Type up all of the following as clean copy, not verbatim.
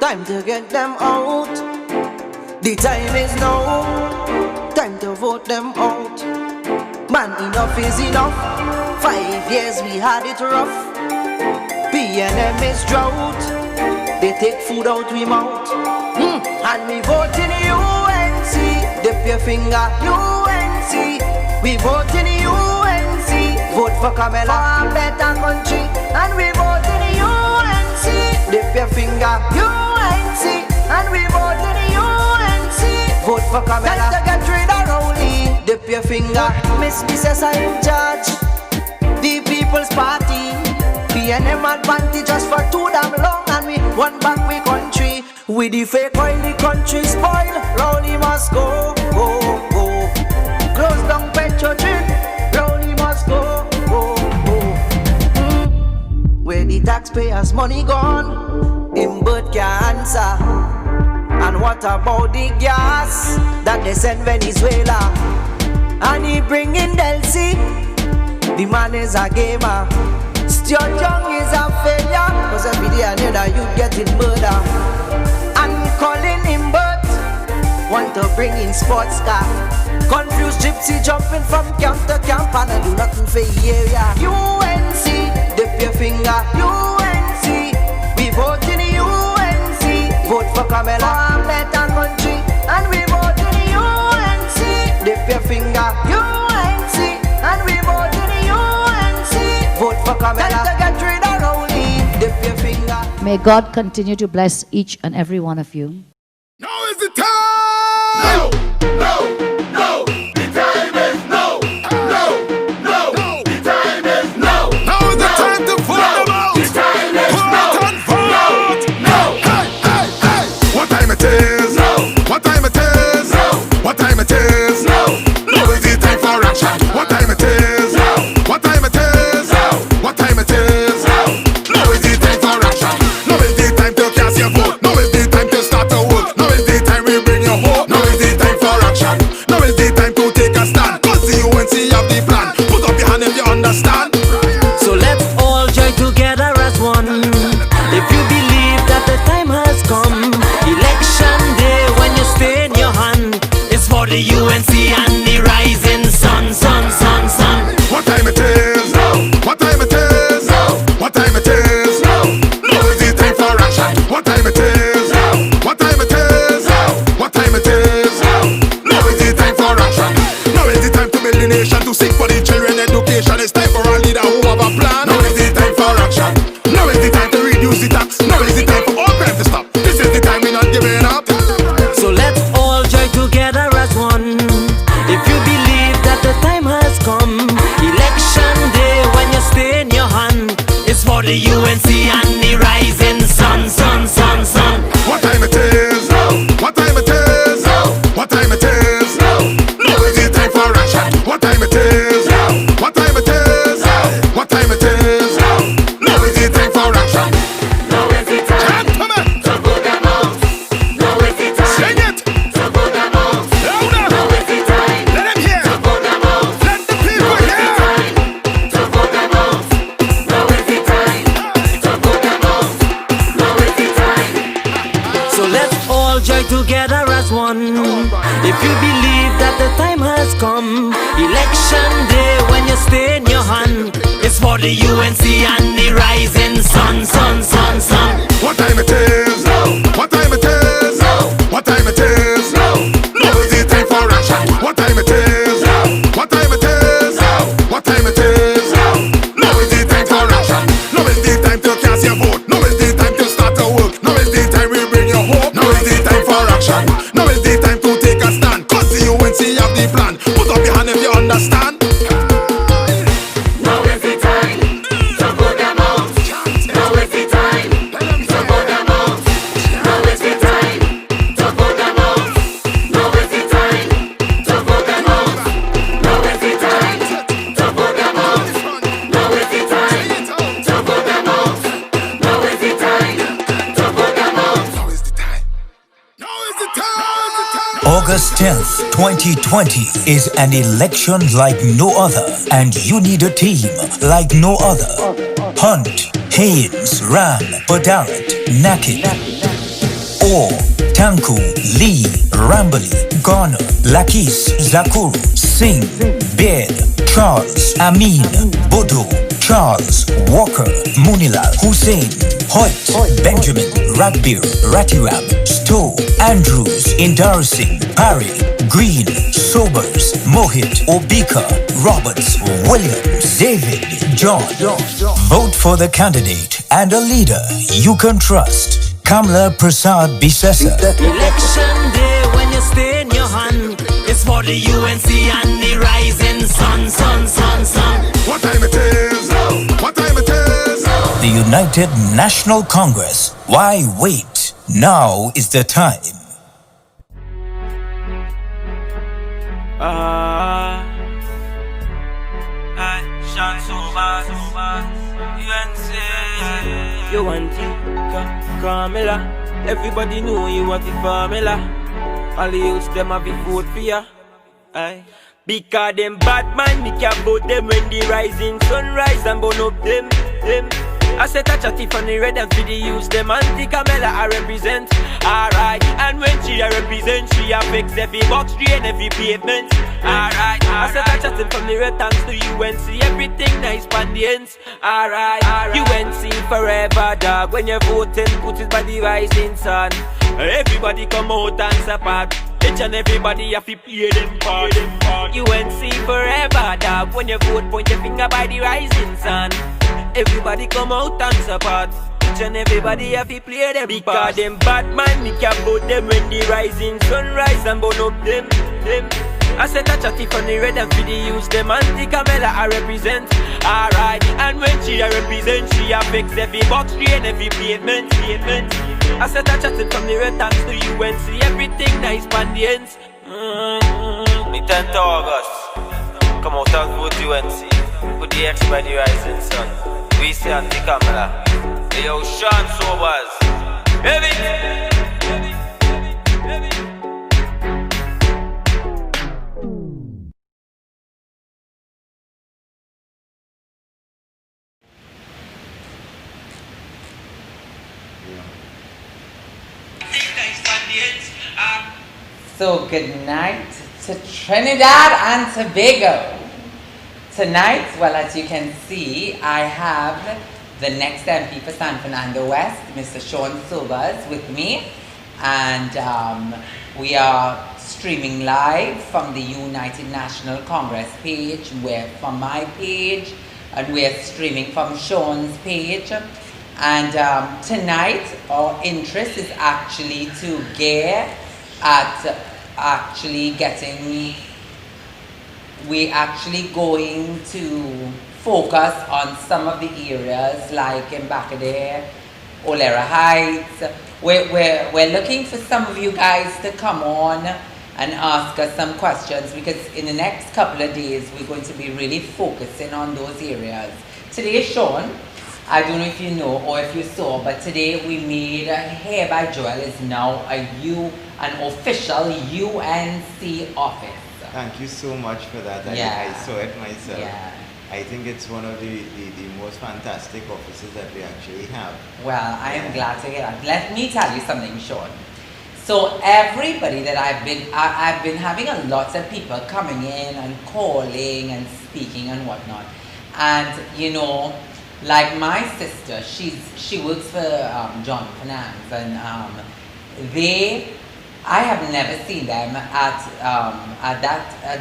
Time to get them out. The time is now. Time to vote them out. Man, enough is enough. 5 years we had it rough. PNM is drought. They take food out we mouth. And we vote in UNC. Dip your finger, UNC. We vote in UNC. Vote for Camilla, for a better country. And we vote in UNC. Dip your finger, UNC. And we vote in UNC. Vote for Camilla. Time to get rid of Rowley. Dip your finger. Miss says I'm in charge. The People's Party. PNM advantage us for too damn long. And we won back we country. With the fake oil the country spoil. Rowley must go, go, go. Close down petrol train. Rowley must go, go, go. Where the taxpayers' money gone, him bird can't answer. And what about the gas that they send Venezuela? And he bring in Delcy. The man is a gamer. Stuart Young is a failure. Cause every day another you getting murder. And calling him bird, want to bring in sports car. Confused gypsy jumping from camp to camp. And I do nothing for the area. UNC, dip your finger, UNC. We vote in UNC. Vote for Camilla, for a better country. And we vote in UNC. Dip your finger, UNC. And we vote in UNC. Vote for Camilla. Time to get rid of Rowley. Dip your finger. May God continue to bless each and every one of you. Now is the time! No! No! No! The time is no! No! No! The time is no! Now is the time to vote them out! The time is no! Vote! No! Hey! Hey! Hey! What time it is? No! What time it is? No! What time it is? No! Now is the time for action! What time it is? No! What time it is? No! What time it is? No! Now is the time for action! Now is the time to cast your vote! Now is the time to start to work! Now is the time we bring your hope! Now is the time for action! Now is the time to take a stand! Cause the UNC have the plan! Put up your hand if you understand! So let's all join together as one. If you believe that the time has come, election day when you stay in your hand, it's for the UNC and the rising sun, sun, sun, sun. What time it is? No! What time it is? No! What time it is? No! Now is the time for action! What time it is? No! What time it is? No! What time it is? No! Now is the time for action! Now is the time to build the nation, to seek for the children education. It's time for a leader who have a plan. Now is the time for action! Now is the time to reduce the tax. Now is the time for all crime to stop. This is the time we're not giving up. So let's all join together as one. If you believe that the time has come, election day when you stay in your hand, it's for the UNC and the rising sun, sun, sun, sun. What time it is? No! What time it is? No! What time it is? No! Now is the time for action! What time it is? No! What time it is? No! What time it is? No! Now is the time for action! Now is the time to vote them out! Now is the time sing it! To vote them out! Louder! Now is the time! Let them hear! To vote them out! Let the people hear! To vote them out! Now is the time! To vote them out! Now is the time! So let's all join together as one. If you believe that the time has come, election day when you stay in your hand, it's for the UNC and the rising sun, sun, sun, sun. What time it is? No! What time it is? No! What time it is? No! Now is the time for action! What time it is? No! What time it is? No! What time it is? No! Now is the time for action! Now is the time to cast your vote! Now is the time to start to work! Now is the time we bring your hope! Now is the time for action! Now is the time to take a stand! Cause the UNC have the plan! Put up your hand if you understand! Now is the time to vote them out! Now is the time to vote them out! Now is the time to vote them out! Now is the time to vote them out! Now is the time to vote them out! Now is the time to vote them out! Now is the time to vote them out! Now is the time! Now is the time! August 10th, 2020 is an election like no other, and you need a team like no other. Hunt, Haynes, Ram, Badarat, Naked. Or Tanku, Lee, Rambali, Garner, Lakis, Zakuru, Singh, Baird, Charles, Amin, Bodo, Charles, Walker, Munilal, Hussein, Hoyt, Benjamin, Ragbir, Ratiram, Stowe, Andrews, Indar Singh, Parry, Green, Sobers, Mohit, Obika, Roberts, Williams, David, John. Vote for the candidate and a leader you can trust. Kamla Prasad Bisesa. Election day when you stay in your hand, it's for the UNC and the rising sun. What time it is? What time it is? The United National Congress. Why wait? Now is the time. You want it, Carmela. Everybody know you want the formula. All the youths them have a vote for ya. Aye. Because them bad man, me can vote them when the rising sun rise and burn up them. I said a chatty from the red and for the youths them anti-Camela I represent. Alright, and when she a represent, she a fix every box tree and every pavement. Alright, I said a chatting from the red thanks to UNC, everything nice pan the ends. Alright, UNC forever dog. When you're voting, put it by the rising sun. Everybody come out and support. Each and everybody have to play them part. UNC forever dog. When you vote, point your finger by the rising sun. Everybody come out and support. Each and everybody have to play them because part. Them bad man, me can vote them when the rising sun rise and burn up them. I said a chatty from the red and for the youths them anti-Camela I represent. Alright, and when she a represent, she a fix every box tree and every pavement. I said a chatting from the red thanks to UNC, everything nice pan the ends. The 10th August, come out and vote UNC. Put the X by the rising sun. We say anti-Camela. Hey yo, Sean Sobers. Heavy. So good night to Trinidad and Tobago. Tonight, well, as you can see, I have the next MP for San Fernando West, Mr. Sean Sobers, with me. And we are streaming live from the United National Congress page. We're from my page, and we're streaming from Sean's page. And tonight, our interest is actually to get at actually getting, we're actually going to focus on some of the areas like Mbakade, Olera Heights. We're looking for some of you guys to come on and ask us some questions, because in the next couple of days we're going to be really focusing on those areas. Today, Sean, I don't know if you know or if you saw, but today we made Hair by Joel is now an official UNC office. Thank you so much for that. I saw it myself. Yeah. I think it's one of the most fantastic offices that we actually have. Well, I am glad to hear that. Let me tell you something, Sean. So everybody that I've been having a lot of people coming in and calling and speaking and whatnot. And you know, like my sister, she works for John Finance, and I have never seen them at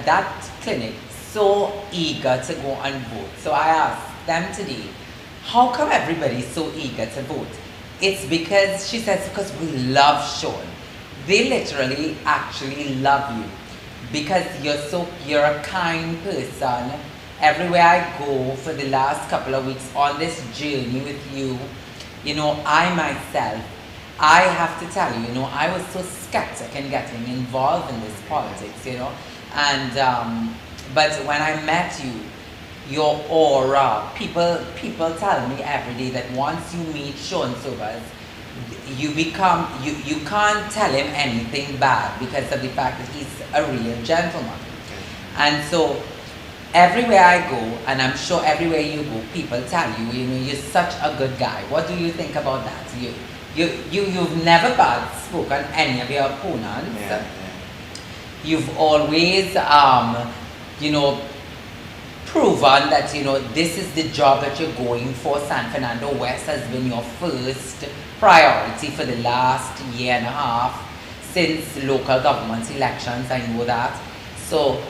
that clinic so eager to go and vote. So I asked them today, how come everybody's so eager to vote? It's because, she says, because we love Sean. They literally actually love you because you're a kind person. Everywhere I go for the last couple of weeks on this journey with you, you know, I myself, I have to tell you, you know, I was so skeptic in getting involved in this politics, you know, and but when I met you, your aura, people tell me every day that once you meet Sean Sobers, you can't tell him anything bad because of the fact that he's a real gentleman. And so everywhere I go, and I'm sure everywhere you go, people tell you, you know, you're such a good guy. What do you think about that? you've never bad spoken any of your opponents. Yeah, You've always, you know, proven that, you know, this is the job that you're going for. San Fernando West has been your first priority for the last year and a half since local government elections, I know that. So,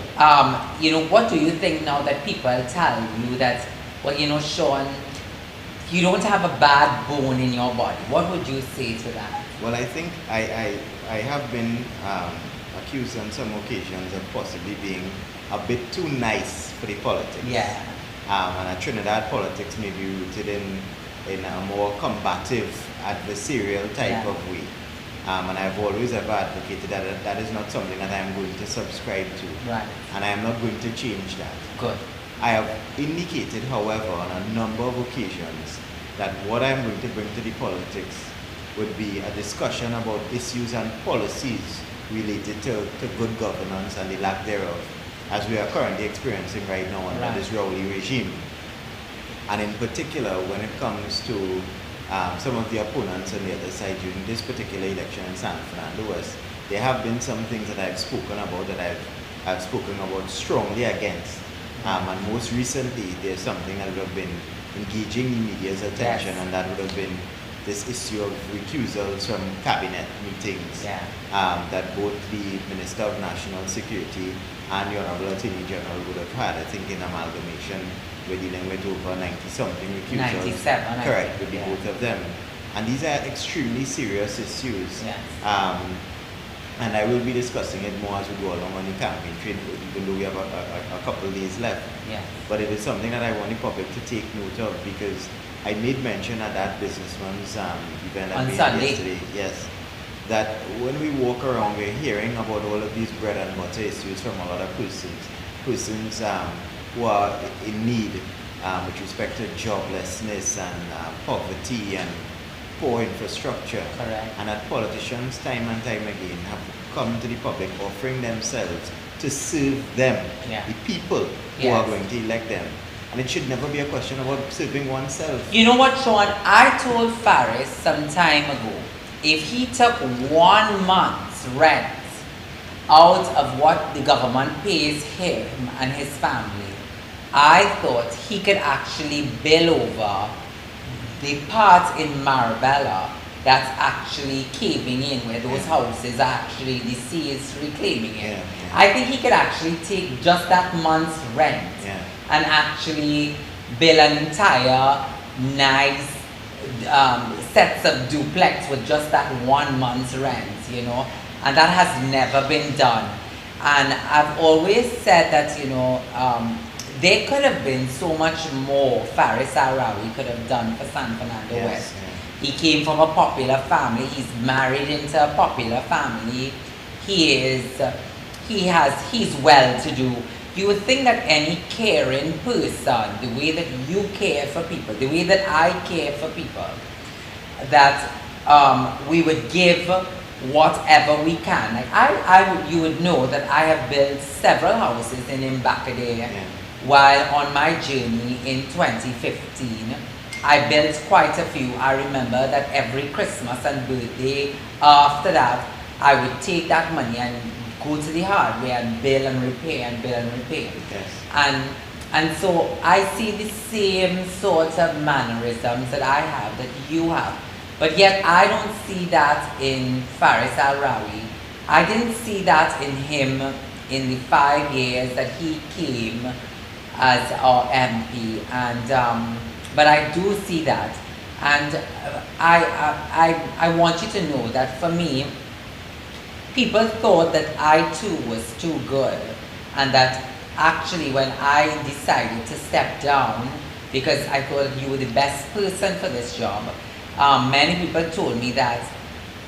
you know, what do you think now that people tell you that, well, you know, Sean, you don't have a bad bone in your body? What would you say to that? Well, I think I have been accused on some occasions of possibly being a bit too nice for the politics. Yeah. And Trinidad politics may be rooted in a more combative, adversarial type of way. And I've always ever advocated that that is not something that I am going to subscribe to. Right. And I am not going to change that. Good. I have indicated, however, on a number of occasions that what I'm going to bring to the politics would be a discussion about issues and policies related to good governance and the lack thereof, as we are currently experiencing right now under this Rowley regime. And in particular, when it comes to some of the opponents on the other side during this particular election in San Fernando West, there have been some things that I've spoken about that I've spoken about strongly against. And most recently, there's something that would have been engaging the media's attention, and that would have been this issue of recusals from cabinet meetings that both the Minister of National Security and the Honorable Attorney General would have had. I think in amalgamation, we're dealing with over 90-something recusals. 97, correct, with the both of them. And these are extremely serious issues. Yes. And I will be discussing it more as we go along on the campaign trail, even though we have a couple of days left. Yeah. But it is something that I want the public to take note of, because I made mention at that businessman's event on we had Sunday. yesterday, yes, that when we walk around, we're hearing about all of these bread and butter issues from a lot of persons who are in need with respect to joblessness and poverty and poor infrastructure. Correct. And that politicians time and time again have come to the public offering themselves to serve them, the people who are going to elect them. And it should never be a question about serving oneself. You know what, Sean? I told Faris some time ago, if he took 1 month's rent out of what the government pays him and his family, I thought he could actually bill over the part in Marabella that's actually caving in, where those houses are actually, the sea is reclaiming it. I think he could actually take just that month's rent and actually build an entire nice sets of duplex with just that 1 month's rent, you know, and that has never been done. And I've always said that, you know, there could have been so much more Faris Arawi could have done for San Fernando West. He came from a popular family. He's married into a popular family. He's well to do. You would think that any caring person, the way that you care for people, the way that I care for people, that we would give whatever we can. Like you would know that I have built several houses in Mbakade while on my journey in 2015. I built quite a few. I remember that every Christmas and birthday after that, I would take that money and go to the hardware and build and repair and build and repair. And so I see the same sort of mannerisms that I have, that you have. But yet I don't see that in Faris Arawi. I didn't see that in him in the 5 years that he came as our MP. And but I do see that. And I want you to know that for me, people thought that I too was too good, and that actually when I decided to step down, because I thought you were the best person for this job, many people told me that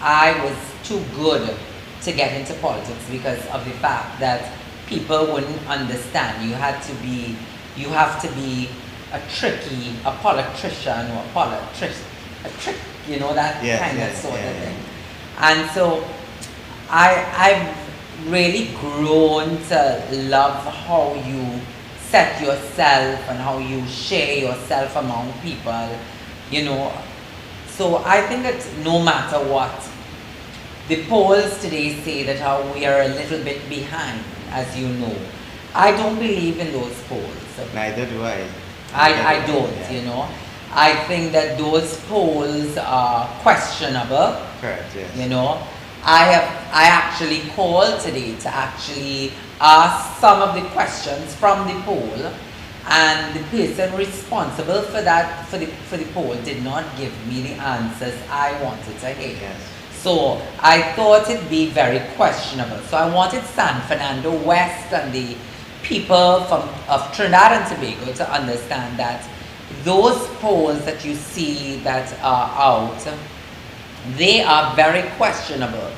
I was too good to get into politics because of the fact that people wouldn't understand. You have to be a politician or a trick, you know, that kind of sort of thing. And so I've really grown to love how you set yourself and how you share yourself among people, you know. So I think that no matter what, the polls today say that we are a little bit behind, as you know. I don't believe in those polls. Neither do I. I don't, you know. I think that those polls are questionable. Correct, yes. You know, I actually called today to actually ask some of the questions from the poll, and the person responsible for that for the poll did not give me the answers I wanted to hear. Yes. So I thought it'd be very questionable. So I wanted San Fernando West and the people of Trinidad and Tobago to understand that those polls that you see that are out, they are very questionable,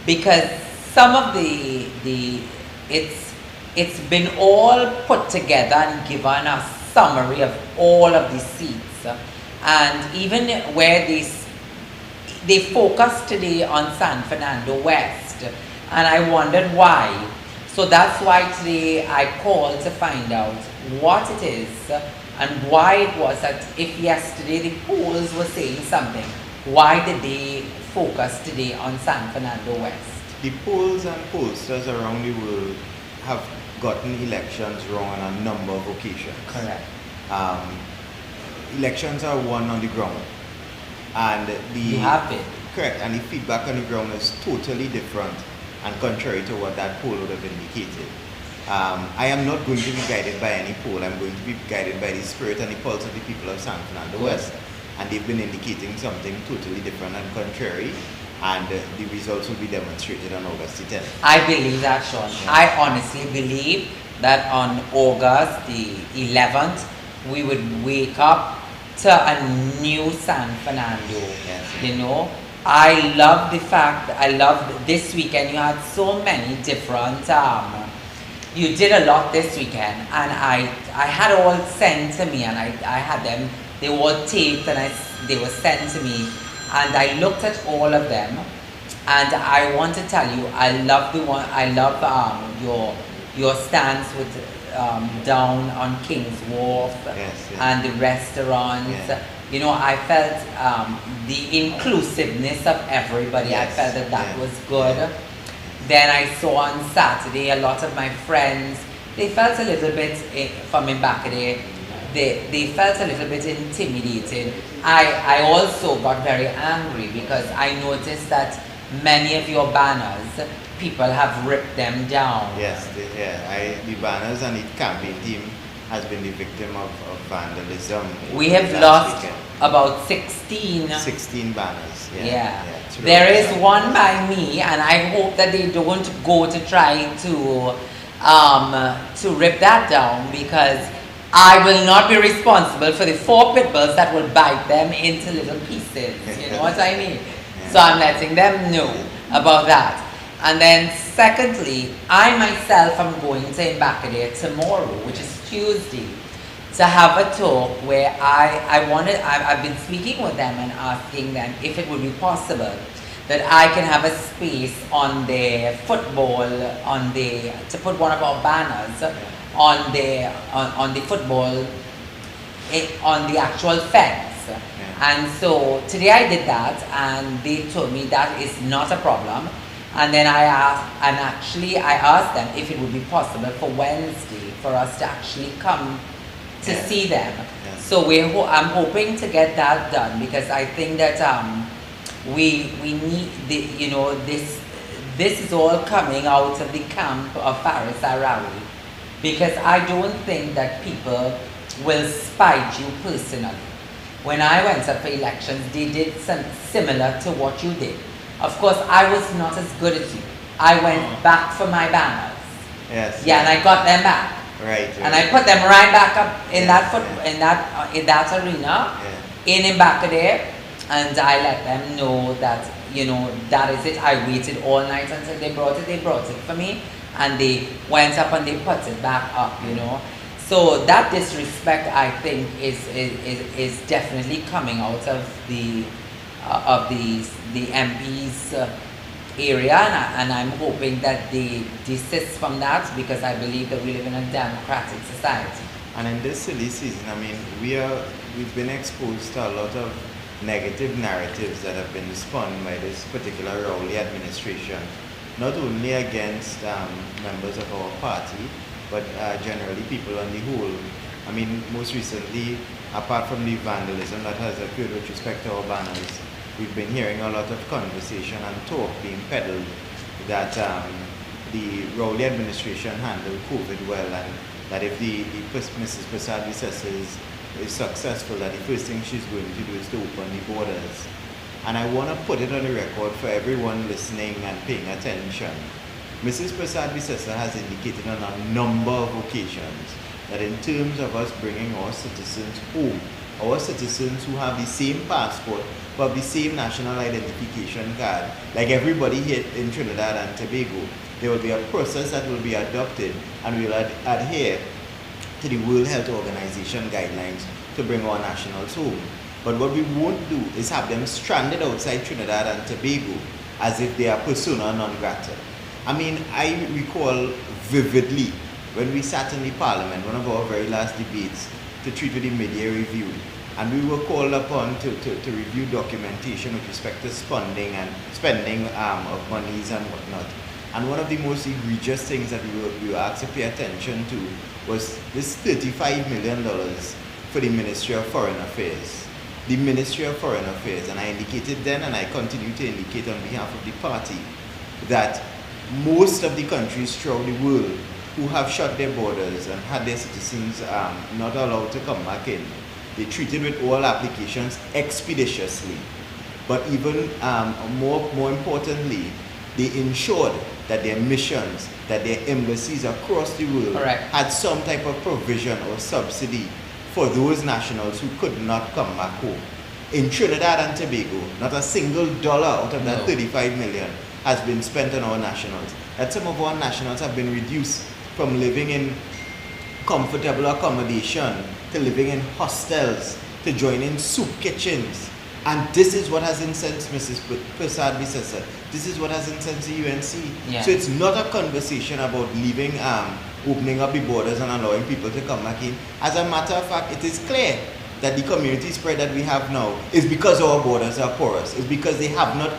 because some of it's been all put together and given a summary of all of the seats, and even where they focused today on San Fernando West, and I wondered why. So that's why today I called to find out what it is and why it was that if yesterday the polls were saying something, why did they focus today on San Fernando West? The polls and pollsters around the world have gotten elections wrong on a number of occasions. Correct. Elections are won on the ground, and You have been. correct, and the feedback on the ground is totally different and contrary to what that poll would have indicated. I am not going to be guided by any poll. I'm going to be guided by the spirit and the pulse of the people of San Fernando West, and they've been indicating something totally different and contrary, and the results will be demonstrated on August the 10th. I believe that, Sean. Yeah. I honestly believe that on August the 11th, we would wake up to a new San Fernando. Yes. You know, I love the fact, I love this weekend, you had so many different, you did a lot this weekend, and I had all sent to me, and I had them, they were all taped, and they were sent to me, and I looked at all of them, and I want to tell you, I love your stance with down on King's Wharf, Yes, yes. and the restaurants. Yeah. You know, I felt the inclusiveness of everybody. Yes, I felt that yeah, was good. yeah. Then I saw on Saturday a lot of my friends, they felt a little bit, from Mbakade, they felt a little bit intimidated. I also got very angry because I noticed that many of your banners, people have ripped them down. Yes, the banners and the campaign team has been the victim of vandalism. We have last lost weekend. about 16. 16 banners. Yeah. throughout There is the- one by me, and I hope that they don't go to try to rip that down, because I will not be responsible for the 4 pit bulls that will bite them into little pieces. You know what I mean? So I'm letting them know about that. And then secondly, I myself am going to Mbakade tomorrow, which is Tuesday, to have a talk where I've been speaking with them and asking them if it would be possible that I can have a space on their football, to put one of our banners on the football, on the actual fence. And so today I did that, and they told me that is not a problem. And then I asked them if it would be possible for Wednesday for us to actually come to see them. Yes. So I'm hoping to get that done, because I think that we need this is all coming out of the camp of Faris Arawi, because I don't think that people will spite you personally. When I went up for elections, they did something similar to what you did. Of course, I was not as good as you. I went back for my banners. Yes. Yeah, and I got them back. Right. And I put them right back up in Yes, in that arena, in Mbakade, and I let them know that, you know, that is it. I waited all night until they brought it. They brought it for me, and they went up and they put it back up, you know. So that disrespect, I think, is definitely coming out of the MP's area, and I'm hoping that they desist from that, because I believe that we live in a democratic society. And in this silly season, I mean, we've been exposed to a lot of negative narratives that have been spun by this particular Rowley administration, not only against members of our party, but generally people on the whole. I mean, most recently, apart from the vandalism that has occurred with respect to our banners, we've been hearing a lot of conversation and talk being peddled that the Rowley administration handled COVID well, and that if Mrs. Prasad is successful, that the first thing she's going to do is to open the borders. And I want to put it on the record for everyone listening and paying attention. Mrs. Prasad Visesa has indicated on a number of occasions that in terms of us bringing our citizens home, our citizens who have the same passport but the same national identification card, like everybody here in Trinidad and Tobago, there will be a process that will be adopted, and we will adhere to the World Health Organization guidelines to bring our nationals home. But what we won't do is have them stranded outside Trinidad and Tobago as if they are persona non grata. I mean, I recall vividly when we sat in the parliament, one of our very last debates, to treat with the mid-year review, and we were called upon to review documentation with respect to spending of monies and whatnot. And one of the most egregious things that we were asked to pay attention to was this $35 million for the Ministry of Foreign Affairs. The Ministry of Foreign Affairs, and I indicated then, and I continue to indicate on behalf of the party, that most of the countries throughout the world who have shut their borders and had their citizens not allowed to come back in, they treated with all applications expeditiously. But even more importantly, they ensured that their missions, that their embassies across the world had some type of provision or subsidy for those nationals who could not come back home. In Trinidad and Tobago, not a single dollar out of that 35 million has been spent on our nationals. That some of our nationals have been reduced from living in comfortable accommodation to living in hostels, to joining soup kitchens. And this is what has incensed Mrs. Prasad Visesa. This is what has incensed the UNC. Yeah. So it's not a conversation about leaving, opening up the borders and allowing people to come back in. As a matter of fact, it is clear that the community spread that we have now is because our borders are porous. It's because they have not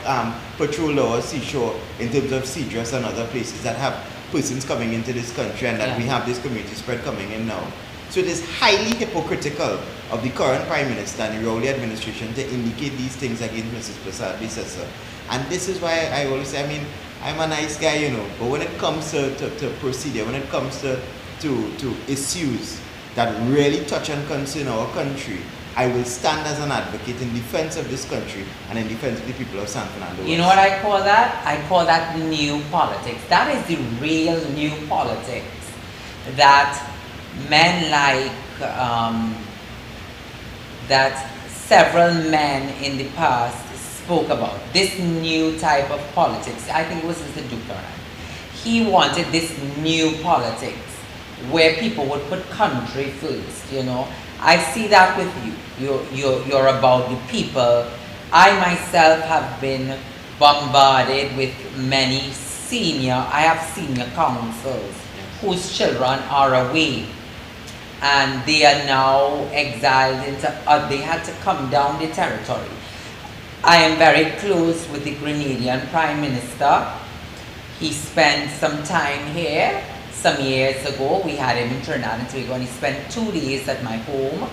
patrolled our seashore in terms of Cedros and other places that have persons coming into this country, and that we have this community spread coming in now. So it is highly hypocritical of the current Prime Minister and the Rowley administration to indicate these things against Mrs. Prasad Visesa. And this is why I always say, I mean, I'm a nice guy, you know, but when it comes to procedure, when it comes to issues that really touch and concern our country, I will stand as an advocate in defense of this country and in defense of the people of San Fernando West. You know what I call that? I call that new politics. That is the real new politics that men like, that several men in the past spoke about. This new type of politics. I think it was Mr. Dukaran. He wanted this new politics where people would put country first, you know. I see that with you. You're about the people. I myself have been bombarded with many I have senior councils whose children are away, and they are now exiled into, they had to come down the territory. I am very close with the Grenadian Prime Minister. He spent some time here. Some years ago, we had him in Trinidad and Tobago, and he spent 2 days at my home.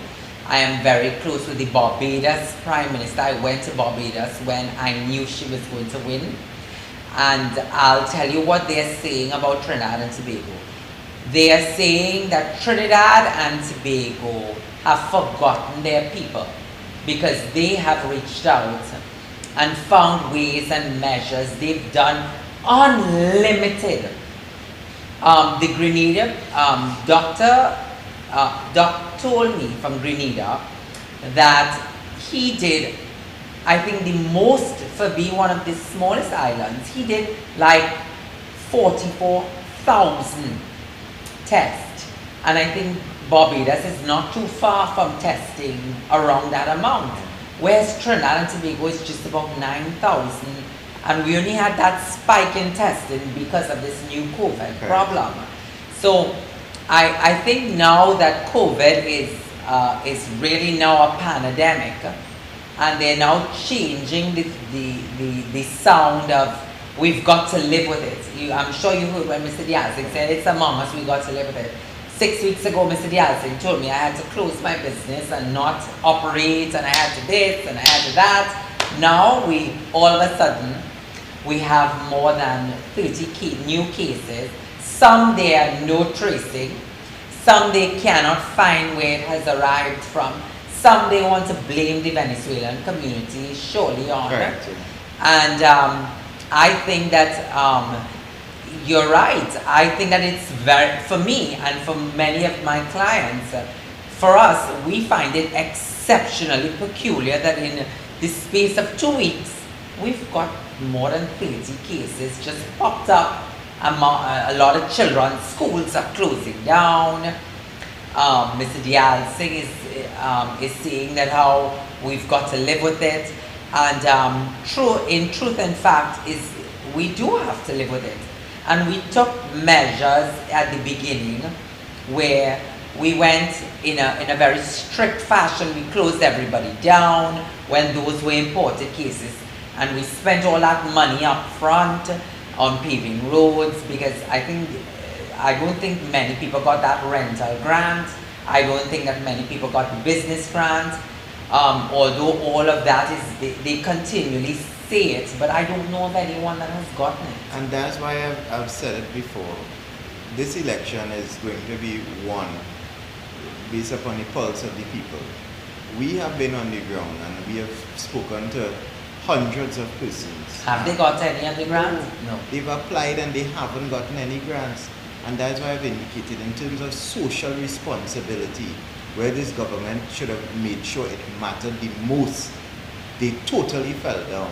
I am very close with the Barbados Prime Minister. I went to Barbados when I knew she was going to win. And I'll tell you what they're saying about Trinidad and Tobago. They are saying that Trinidad and Tobago have forgotten their people because they have reached out and found ways and measures. They've done unlimited. The Grenada doctor told me from Grenada that he did, I think the most, for being one of the smallest islands, he did like 44,000 tests. And I think Barbados is not too far from testing around that amount. Whereas Trinidad and Tobago is just about 9,000. And we only had that spike in testing because of this new COVID problem. So I think now that COVID is really now a pandemic, and they're now changing the sound of we've got to live with it. I'm sure you heard when Mr. Diazing said it's among us, we got to live with it. 6 weeks ago, Mr. Diazing told me I had to close my business and not operate, and I had to this and I had to that. Now all of a sudden, we have more than 30 new cases. Some they are no tracing. Some they cannot find where it has arrived from. Some they want to blame the Venezuelan community surely on. Correct. And I think that you're right. I think that it's for me and for many of my clients, for us, we find it exceptionally peculiar that in the space of 2 weeks, we've got more than 30 cases just popped up. A lot of children's schools are closing down. Mr. Diaz Singh is saying that how we've got to live with it. And in truth and fact, we do have to live with it. And we took measures at the beginning where we went in a very strict fashion. We closed everybody down when those were imported cases. And we spent all that money up front on paving roads, because I don't think many people got that rental grant. I don't think that many people got the business grant. Although all of that they continually say it, but I don't know of anyone that has gotten it. And that's why I've said it before. This election is going to be won based upon the pulse of the people. We have been on the ground and we have spoken to hundreds of persons. Have they got any of the grants? No. They've applied and they haven't gotten any grants. And that's why I've indicated in terms of social responsibility, where this government should have made sure it mattered the most, they totally fell down.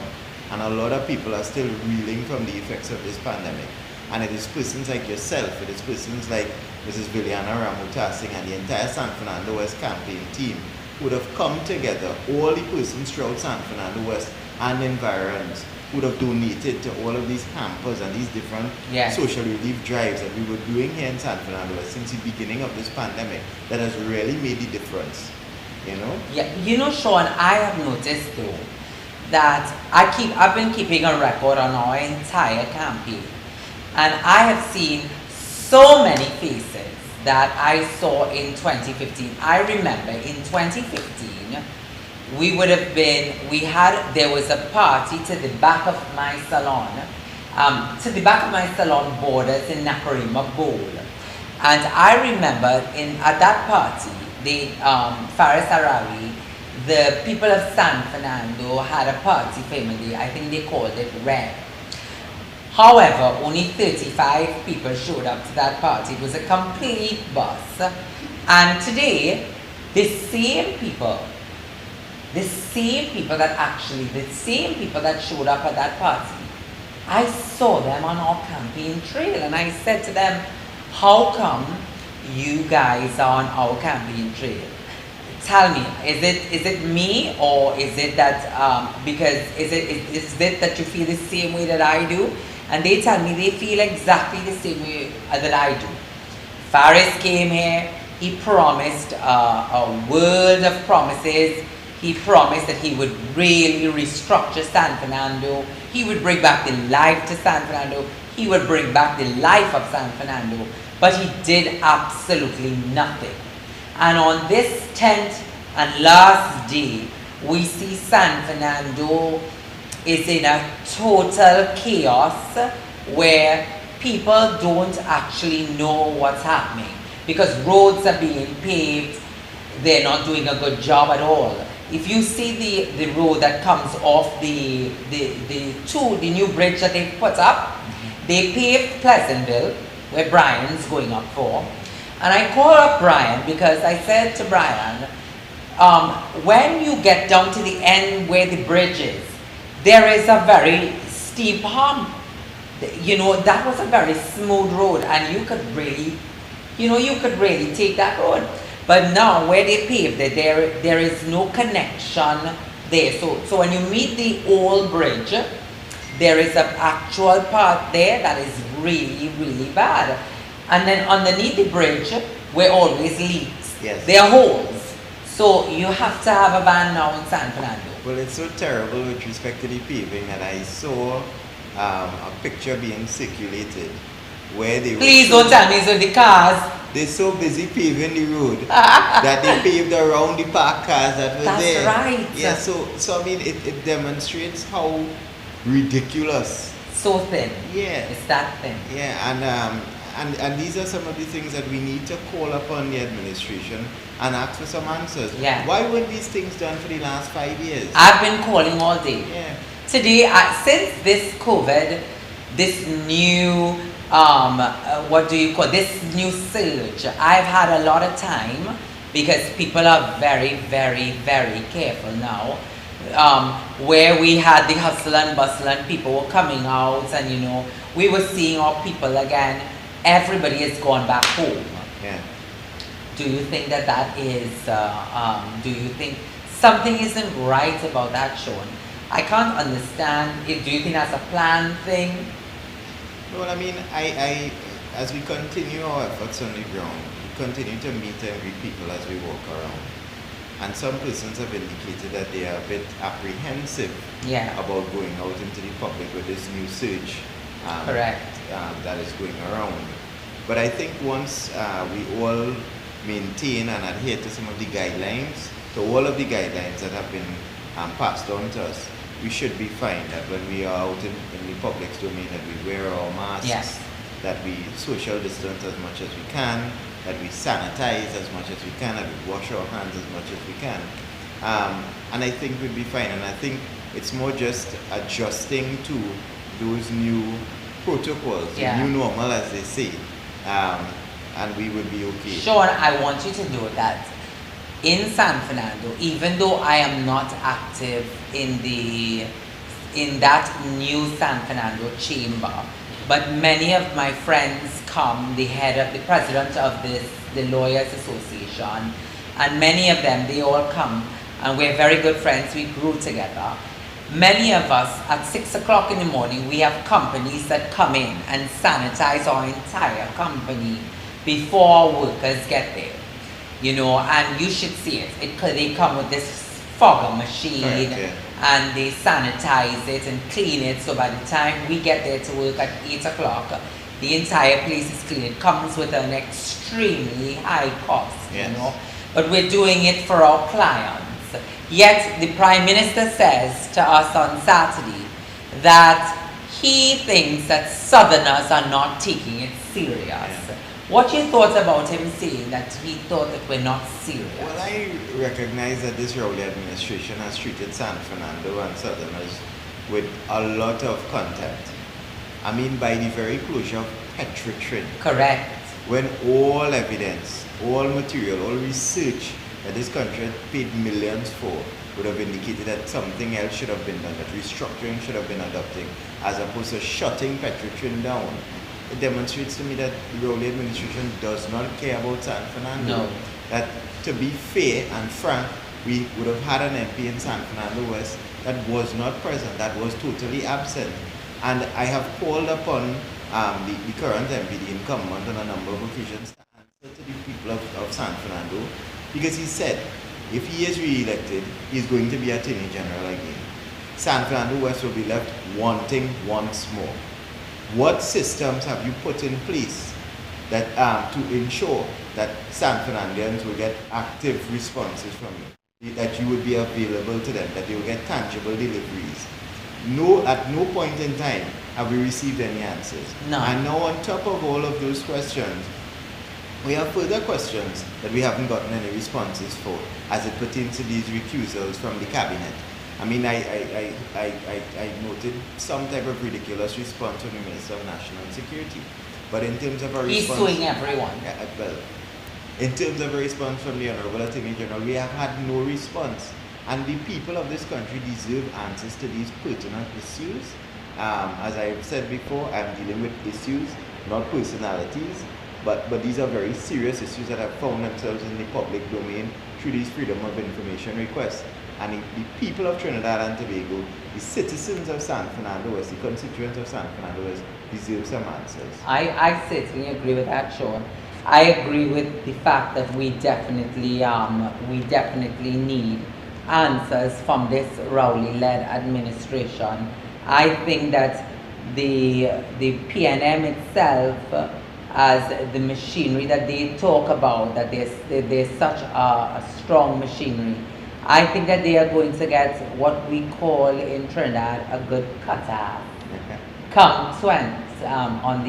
And a lot of people are still reeling from the effects of this pandemic. And it is persons like yourself, it is persons like Mrs. Viliana Ramutasing and the entire San Fernando West campaign team who would have come together, all the persons throughout San Fernando West and environs would have donated to all of these hampers and these different social relief drives that we were doing here in San Fernando West since the beginning of this pandemic that has really made the difference, you know? Yeah, you know, Sean, I have noticed though that I've been keeping a record on our entire campaign, and I have seen so many faces that I saw in 2015. I remember in 2015, there was a party to the back of my salon, borders in Naparima Bowl. And I remember at that party, Faris Arawi, the people of San Fernando had a party family. I think they called it Red. However, only 35 people showed up to that party. It was a complete bus. And today, the same people that showed up at that party, I saw them on our campaign trail, and I said to them, how come you guys are on our campaign trail? Tell me, is it me, or is it that is it that you feel the same way that I do? And they tell me they feel exactly the same way that I do. Faris came here, he promised a world of promises. He promised that he would really restructure San Fernando. He would bring back the life to San Fernando. He would bring back the life of San Fernando. But he did absolutely nothing. And on this 10th and last day, we see San Fernando is in a total chaos where people don't actually know what's happening, because roads are being paved. They're not doing a good job at all. If you see the road that comes off the new bridge that they put up, they paved Pleasantville, where Brian's going up for. And I called up Brian because I said to Brian, when you get down to the end where the bridge is, there is a very steep hump. You know, that was a very smooth road, and you could really take that road. But now where they paved it, there is no connection there. So when you meet the old bridge, there is an actual part there that is really, really bad. And then underneath the bridge, where always leaks, there are holes. So you have to have a van now in San Fernando. Well, it's so terrible with respect to the paving that I saw a picture being circulated where they Please don't tell me it's with the cars. they're so busy paving the road that they paved around the parked cars that were That's there. right. Yeah, so I mean, it demonstrates how ridiculous. So thin. Yeah. It's that thin. Yeah, and these are some of the things that we need to call upon the administration and ask for some answers. Yeah. Why weren't these things done for the last 5 years? I've been calling all day. Yeah. Today, since this COVID, this new, this new surge, I've had a lot of time because people are very, very, very careful now. Where we had the hustle and bustle and people were coming out and, you know, we were seeing our people again. Everybody has gone back home. Yeah. Do you think that is, do you think something isn't right about that, Sean? I can't understand. Do you think that's a planned thing? Well, I mean, I as we continue our efforts on the ground, we continue to meet and greet people as we walk around. And some persons have indicated that they are a bit apprehensive about going out into the public with this new surge. Correct. That is going around. But I think once we all maintain and adhere to some of the guidelines, to all of the guidelines that have been passed on to us, we should be fine. That when we are out in the public domain, that we wear our masks, that we social distance as much as we can, that we sanitize as much as we can, that we wash our hands as much as we can. And I think we'll be fine. And I think it's more just adjusting to those new protocols, the new normal as they say, and we will be okay. Sean, I want you to know that in San Fernando, even though I am not active in that new San Fernando chamber, but many of my friends come, the president of the Lawyers Association, and many of them, they all come, and we're very good friends, we grew together. Many of us, at 6 o'clock in the morning, we have companies that come in and sanitize our entire company before workers get there. You know, and you should see it. They come with this fogger machine and they sanitize it and clean it. So by the time we get there to work at 8 o'clock, the entire place is clean. It comes with an extremely high cost, you know. But we're doing it for our clients. Yet the Prime Minister says to us on Saturday that he thinks that Southerners are not taking it serious. What your thoughts about him saying that he thought that we're not serious? Well, I recognize that this Rowley administration has treated San Fernando and Southerners with a lot of contempt. I mean, by the very closure of Petrotrin. Correct. When all evidence, all material, all research that this country had paid millions for would have indicated that something else should have been done, that restructuring should have been adopted, as opposed to shutting Petrotrin down. It demonstrates to me that the Rowley administration does not care about San Fernando. No. That, to be fair and frank, we would have had an MP in San Fernando West that was not present, that was totally absent. And I have called upon the current MP, the incumbent, on a number of occasions to answer to the people of San Fernando, because he said if he is re-elected, he is going to be Attorney General again. San Fernando West will be left wanting once more. What systems have you put in place that to ensure that San Fernandans will get active responses from you, that you would be available to them, that they will get tangible deliveries? No, at no point in time have we received any answers. No. And now on top of all of those questions, we have further questions that we haven't gotten any responses for as it pertains to these recusals from the cabinet. I mean, I noted some type of ridiculous response from the Minister of National Security. But in terms of a response... He's suing everyone. Well, in terms of a response from the Honorable Attorney General, we have had no response. And the people of this country deserve answers to these pertinent issues. As I've said before, I'm dealing with issues, not personalities. But these are very serious issues that have found themselves in the public domain through these freedom of information requests. And the people of Trinidad and Tobago, the citizens of San Fernando West, the constituents of San Fernando West, deserve some answers. I certainly agree with that, Sean. I agree with the fact that we definitely need answers from this Rowley-led administration. I think that the PNM itself, as the machinery that they talk about, that there's such a strong machinery, I think that they are going to get what we call in Trinidad a good cutoff. Come 20th, on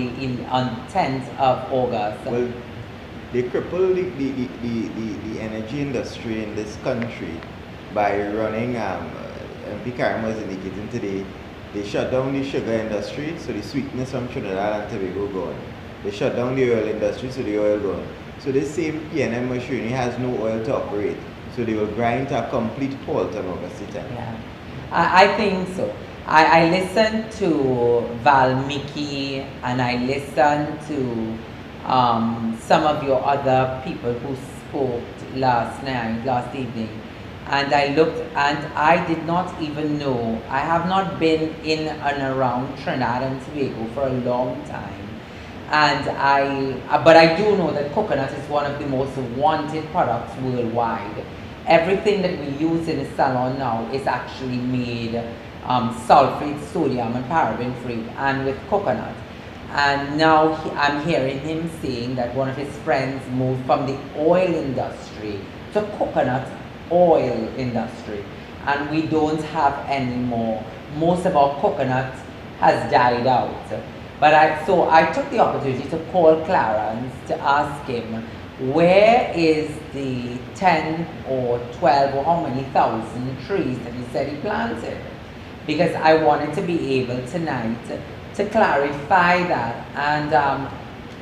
10th of August. Well, they cripple the energy industry in this country by running, MP Karim was indicating today, they shut down the sugar industry, so the sweetness from Trinidad and Tobago gone. They shut down the oil industry, so the oil gone. So this same PNM machinery has no oil to operate, so they will grind to a complete halt on August 10th. Yeah, I think so. I listened to Valmiki and I listened to some of your other people who spoke last evening, and I looked and I did not even know, I have not been in and around Trinidad and Tobago for a long time, and but I do know that coconut is one of the most wanted products worldwide. Everything that we use in the salon now is actually made sulfate, sodium and paraben free, and with coconut. And now I'm hearing him saying that one of his friends moved from the oil industry to coconut oil industry, and we don't have any more. Most of our coconut has died out. But so I took the opportunity to call Clarence to ask him, where is the 10 or 12 or how many thousand trees that he said he planted? Because I wanted to be able tonight to clarify that, and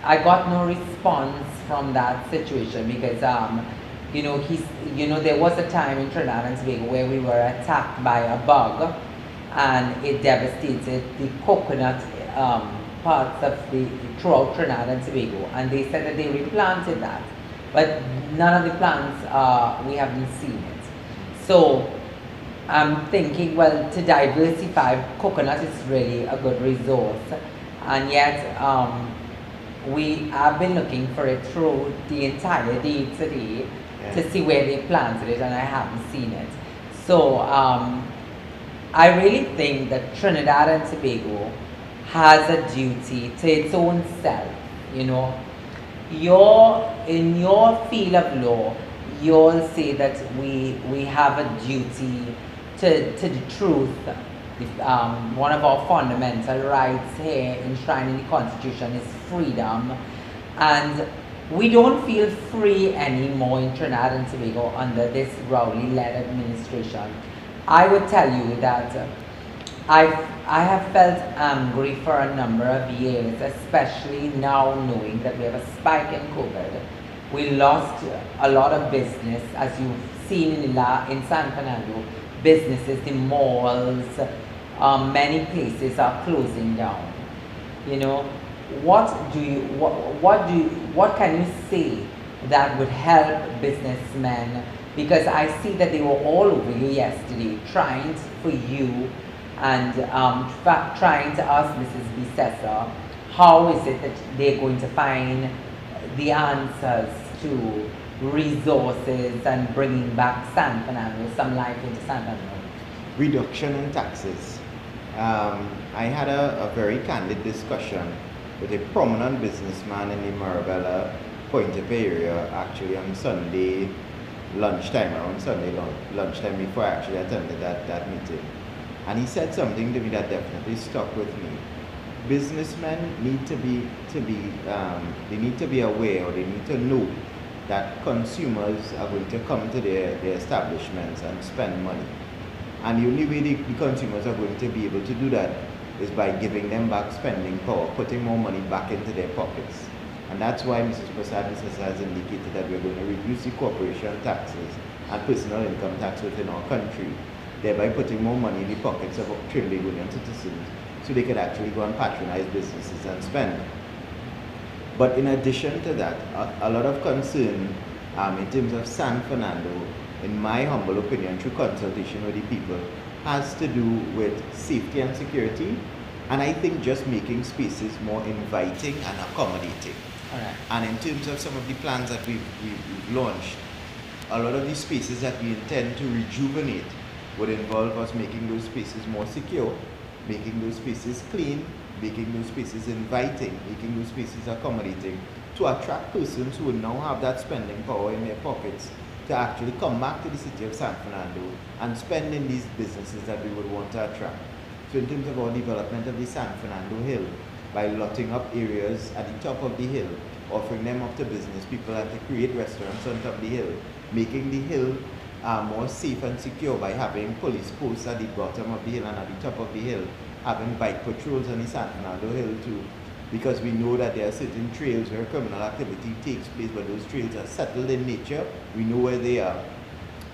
I got no response from that situation because there was a time in Trinidad and Tobago where we were attacked by a bug, and it devastated the coconut parts of throughout Trinidad and Tobago, and they said that they replanted that, but none of the plants we haven't seen it. So I'm thinking, well, to diversify, coconut is really a good resource, and yet we have been looking for it through the entire day today to see where they planted it, and I haven't seen it. So I really think that Trinidad and Tobago has a duty to its own self. In your field of law, you'll say that we have a duty to the truth. One of our fundamental rights here enshrined in the Constitution is freedom, and we don't feel free anymore in Trinidad and Tobago under this Rowley-led administration. I would tell you that I have felt angry for a number of years, especially now knowing that we have a spike in COVID. We lost a lot of business, as you've seen in San Fernando. Businesses, the malls, many places are closing down. What can you say that would help businessmen? Because I see that they were all over you yesterday, trying for you and trying to ask Mrs. Bissessa, how is it that they're going to find the answers to resources and bringing back San Fernando, some life into San Fernando? Reduction in taxes. I had a very candid discussion with a prominent businessman in the Marabella Point-A area actually on Sunday lunchtime, before I actually attended that meeting. And he said something to me that definitely stuck with me. Businessmen need to be aware, or they need to know that consumers are going to come to their establishments and spend money. And the only way the consumers are going to be able to do that is by giving them back spending power, putting more money back into their pockets. And that's why Mrs. Prasad has indicated that we're going to reduce the corporation taxes and personal income tax within our country, thereby putting more money in the pockets of Trinbagonian citizens so they could actually go and patronize businesses and spend. But in addition to that, a lot of concern in terms of San Fernando, in my humble opinion, through consultation with the people, has to do with safety and security, and I think just making spaces more inviting and accommodating. All right. And in terms of some of the plans that we've launched, a lot of these spaces that we intend to rejuvenate would involve us making those spaces more secure, making those spaces clean, making those spaces inviting, making those spaces accommodating to attract persons who would now have that spending power in their pockets to actually come back to the city of San Fernando and spend in these businesses that we would want to attract. So in terms of our development of the San Fernando Hill, by lotting up areas at the top of the hill, offering them up to business people and to create restaurants on top of the hill, making the hill more safe and secure by having police posts at the bottom of the hill and at the top of the hill, having bike patrols on the San Fernando Hill too, because we know that there are certain trails where criminal activity takes place, but those trails are settled in nature. We know where they are.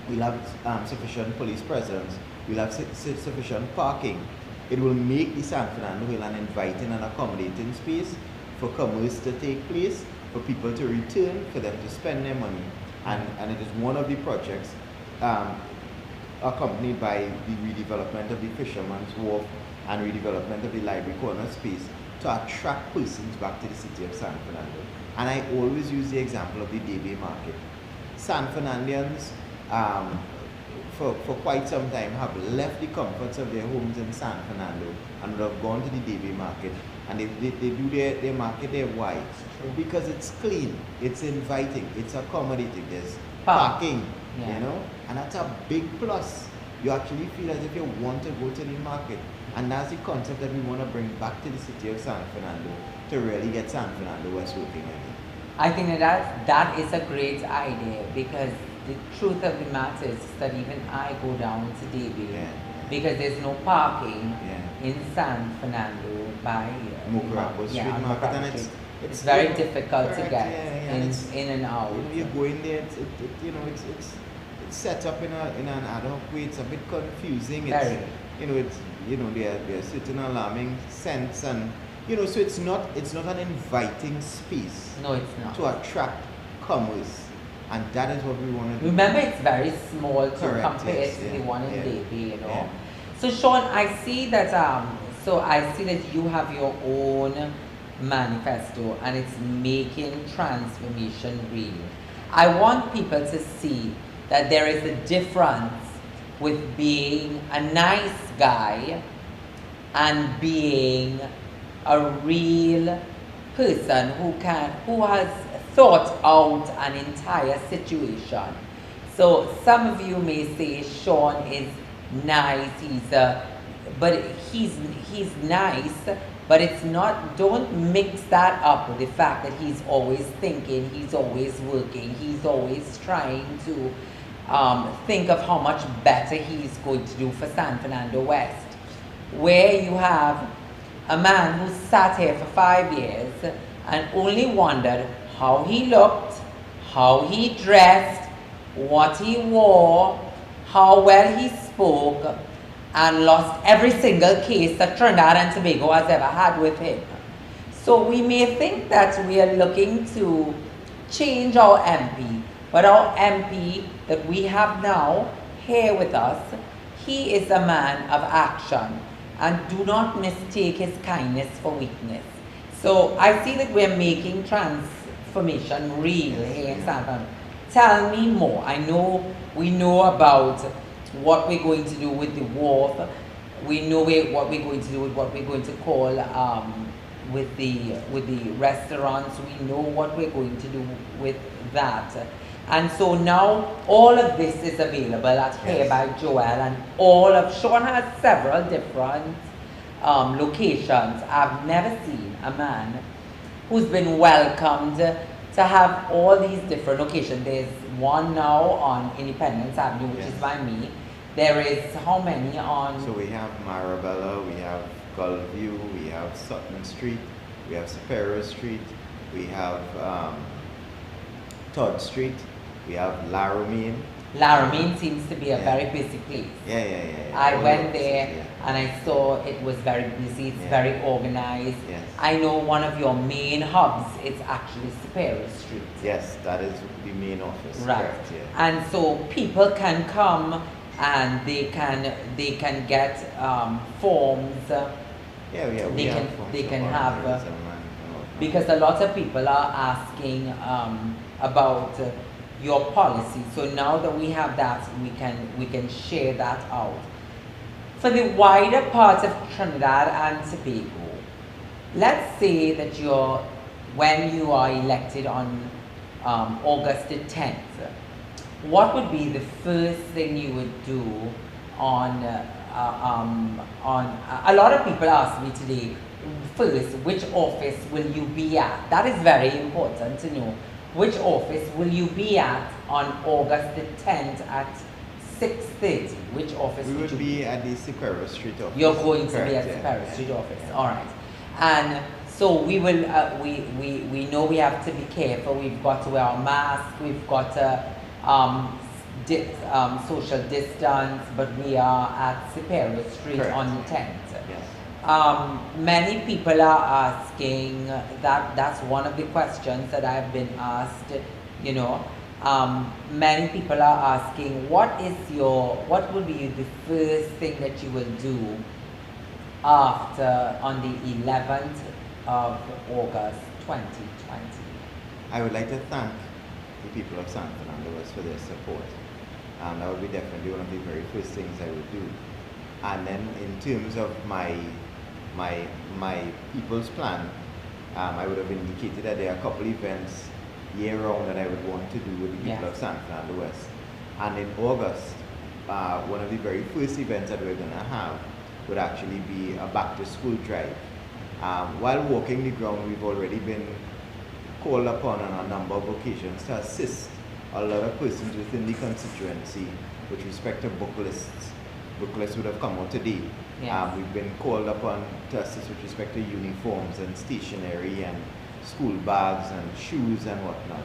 We'll have sufficient police presence. We'll have sufficient parking. It will make the San Fernando Hill an inviting and accommodating space for commerce to take place, for people to return, for them to spend their money. And it is one of the projects accompanied by the redevelopment of the Fisherman's Wharf and redevelopment of the Library Corner space to attract persons back to the city of San Fernando. And I always use the example of the day market. San Fernandians, for quite some time, have left the comforts of their homes in San Fernando and would have gone to the day market, and they do their market there. Why? Because it's clean, it's inviting, it's accommodating, there's parking, you know, and that's a big plus. You actually feel as if you want to go to the market. And that's the concept that we want to bring back to the city of San Fernando to really get San Fernando West working again. I think that is a great idea, because the truth of the matter is that even I go down to Davie because there's no parking in San Fernando by Mucurapo Street Market, and it's very difficult to get in and out. You know, you go in there, it's set up in an ad hoc way. It's a bit confusing. There are certain alarming scents, and so it's not an inviting space. No, it's not. To attract commerce, and that is what we want to do. Remember, it's very small compared to the one in Davie, So Sean, I see that you have your own manifesto, and it's making transformation real. I want people to see that there is a difference with being a nice guy and being a real person who has thought out an entire situation. So some of you may say Sean is nice, but he's nice, but it's not. Don't mix that up with the fact that he's always thinking, he's always working, he's always trying to think of how much better he's going to do for San Fernando West, where you have a man who sat here for 5 years and only wondered how he looked, how he dressed, what he wore, how well he spoke, and lost every single case that Trinidad and Tobago has ever had with him. So we may think that we are looking to change our MP, but our MP that we have now here with us, he is a man of action, and do not mistake his kindness for weakness. So I see that we're making transformation real here in San Fernando. Tell me more. We know about what we're going to do with the wharf. We know what we're going to do with what we're going to call with the restaurants. We know what we're going to do with that. And so now all of this is available at Here by Joel, and Sean has several different locations. I've never seen a man who's been welcomed to have all these different locations. There's one now on Independence Avenue, which is by me. There is how many on? So we have Marabella, we have Gulview, we have Sutton Street, we have Superior Street, we have Todd Street, we have Laramine. Laramine seems to be a very busy place. I went there and I saw it was very busy, it's very organized. I know one of your main hubs is actually Superior Street. Yes, that is the main office. Right. Correct, And so people can come and they can get forms. They can have because a lot of people are asking about your policy. So now that we have that, we can share that out. For the wider part of Trinidad and Tobago, let's say that when you are elected on August the 10th, what would be the first thing you would do on a lot of people ask me today, first, which office will you be at? That is very important to know. Which office will you be at on August the 10th at 6:30? Which office We would would you be at the Cedros Street office. You're going to be at Correct, the yeah. Paris Street office, all right. And so we will, we know we have to be careful. We've got to wear our mask. We've got to social distance. But we are at Superior Street Correct. on the 10th. Yes. Many people are asking that's one of the questions that I've been asked. You know, many people are asking, what will be the first thing that you will do after on the 11th of August 2020? I would like to thank the people of San Fernando West for their support. That would be definitely one of the very first things I would do. And then in terms of my people's plan, I would have indicated that there are a couple events year round that I would want to do with the people of San Fernando West. And in August, one of the very first events that we're going to have would actually be a back to school drive. While walking the ground, we've already been called upon on a number of occasions to assist a lot of persons within the constituency with respect to book lists. Book lists would have come out today. Yes. We've been called upon to assist with respect to uniforms and stationery and school bags and shoes and whatnot.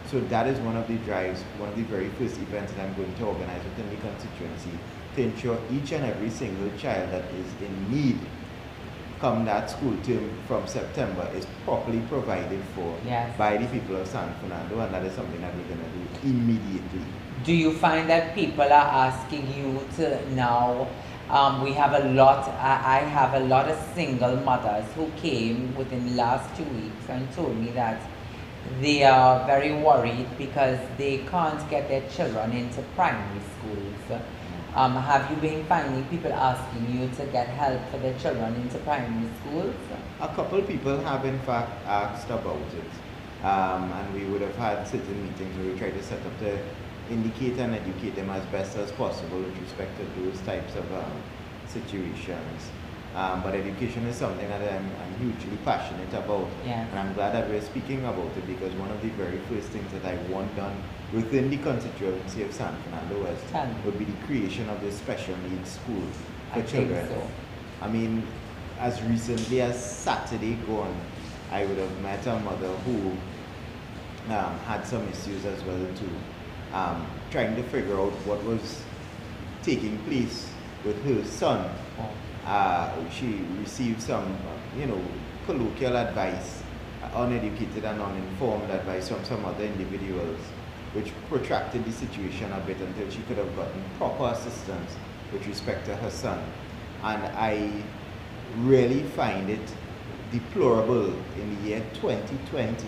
So that is one of the drives, one of the very first events that I'm going to organize within the constituency to ensure each and every single child that is in need come that school term from September is properly provided for by the people of San Fernando, and that is something that we're going to do immediately. Do you find that people are asking you to now? We have a lot, I have a lot of single mothers who came within the last 2 weeks and told me that they are very worried because they can't get their children into primary schools. Have you been finding people asking you to get help for their children into primary schools? A couple people have in fact asked about it, and we would have had certain meetings where we tried to set up to indicate and educate them as best as possible with respect to those types of situations. But education is something that I'm hugely passionate about, and I'm glad that we're speaking about it, because one of the very first things that I want done within the constituency of San Fernando West would be the creation of this special needs school for children. So. I mean, as recently as Saturday gone, I would have met a mother who had some issues as well too, trying to figure out what was taking place with her son. She received some, colloquial advice, uneducated and uninformed advice from some other individuals, which protracted the situation a bit until she could have gotten proper assistance with respect to her son. And I really find it deplorable in the year 2020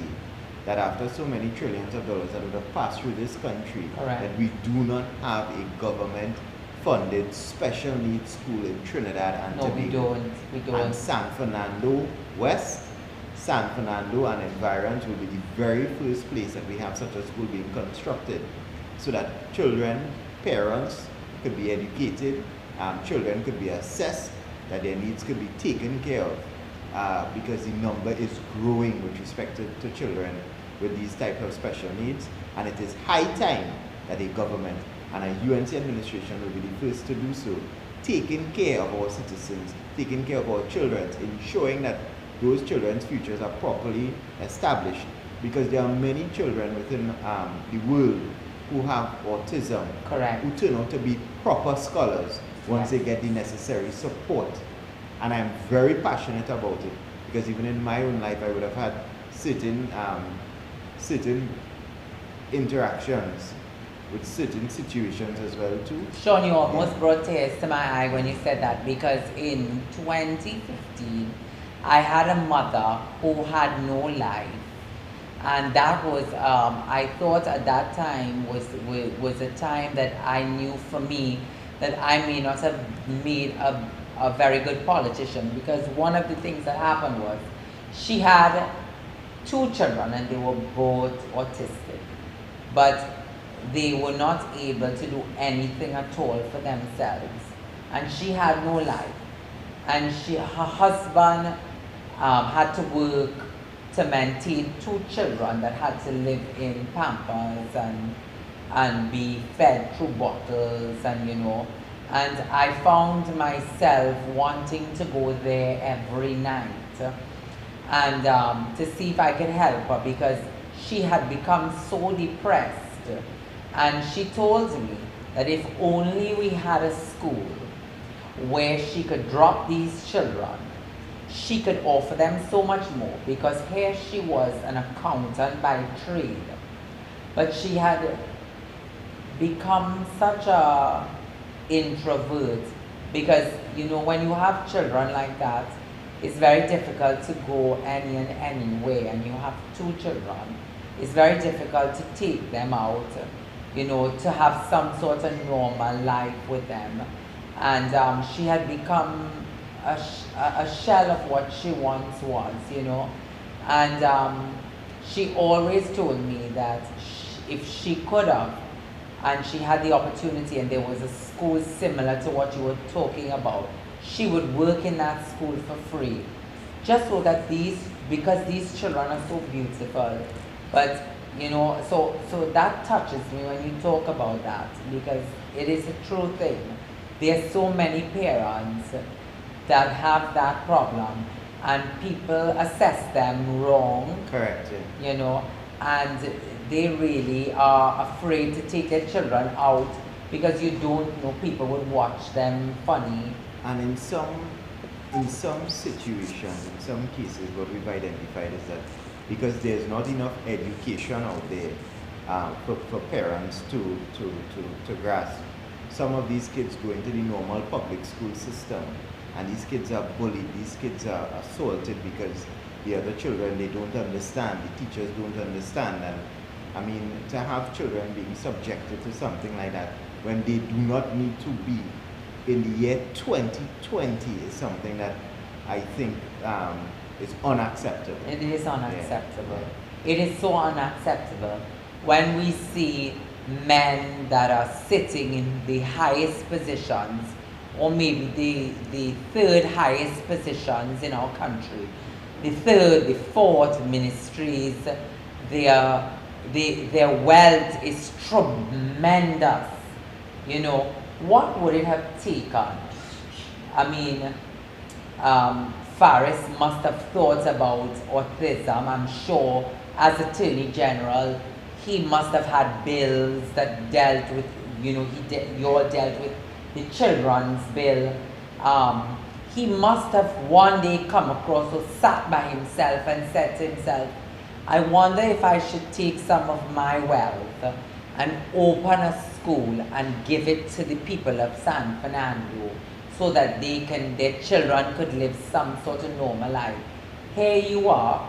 that after so many trillions of dollars that would have passed through this country, that we do not have a government-funded special needs school in Trinidad and Tobago. We don't. And San Fernando West, San Fernando and environs will be the very first place that we have such a school being constructed, so that children, parents could be educated, children could be assessed, that their needs could be taken care of, because the number is growing with respect to children with these types of special needs, and it is high time that a government and a UNC administration will be the first to do so, taking care of our citizens, taking care of our children, ensuring that those children's futures are properly established, because there are many children within the world who have autism, who turn out to be proper scholars once they get the necessary support. And I'm very passionate about it, because even in my own life I would have had certain interactions with certain situations as well too. Sean, you almost brought tears to my eye when you said that, because in 2015 I had a mother who had no life, And that was, I thought at that time was a time that I knew for me that I may not have made a very good politician, because one of the things that happened was she had two children and they were both autistic, but they were not able to do anything at all for themselves, and she had no life. And her husband had to work to maintain two children that had to live in Pampers and be fed through bottles, and and I found myself wanting to go there every night and to see if I could help her, because she had become so depressed. And she told me that if only we had a school where she could drop these children, she could offer them so much more, because here she was an accountant by trade, but she had become such a introvert, because when you have children like that, it's very difficult to go anywhere, and you have two children. It's very difficult to take them out, to have some sort of normal life with them. And she had become a shell of what she once was, And she always told me that if she could have, and she had the opportunity, and there was a school similar to what you were talking about, she would work in that school for free, just so that because these children are so beautiful. But so that touches me when you talk about that, because it is a true thing. There are so many parents that have that problem, and people assess them wrong. Correct. Yeah. And they really are afraid to take their children out, because you don't know, people would watch them funny. And in some situations, in some cases, what we've identified is that because there's not enough education out there for parents to grasp, some of these kids go into the normal public school system, and these kids are bullied, these kids are assaulted because the other children, they don't understand, the teachers don't understand. And I mean, to have children being subjected to something like that when they do not need to be in the year 2020 is something that I think is unacceptable. It is unacceptable. Yeah. It is so unacceptable when we see men that are sitting in the highest positions, or maybe the third highest positions in our country, the third, the fourth ministries, their wealth is tremendous. What would it have taken? I mean, Faris must have thought about autism. I'm sure as Attorney General, he must have had bills that dealt with, you all dealt with the children's bill. He must have one day come across or sat by himself and said to himself, I wonder if I should take some of my wealth and open a school and give it to the people of San Fernando, so that their children could live some sort of normal life. Here you are,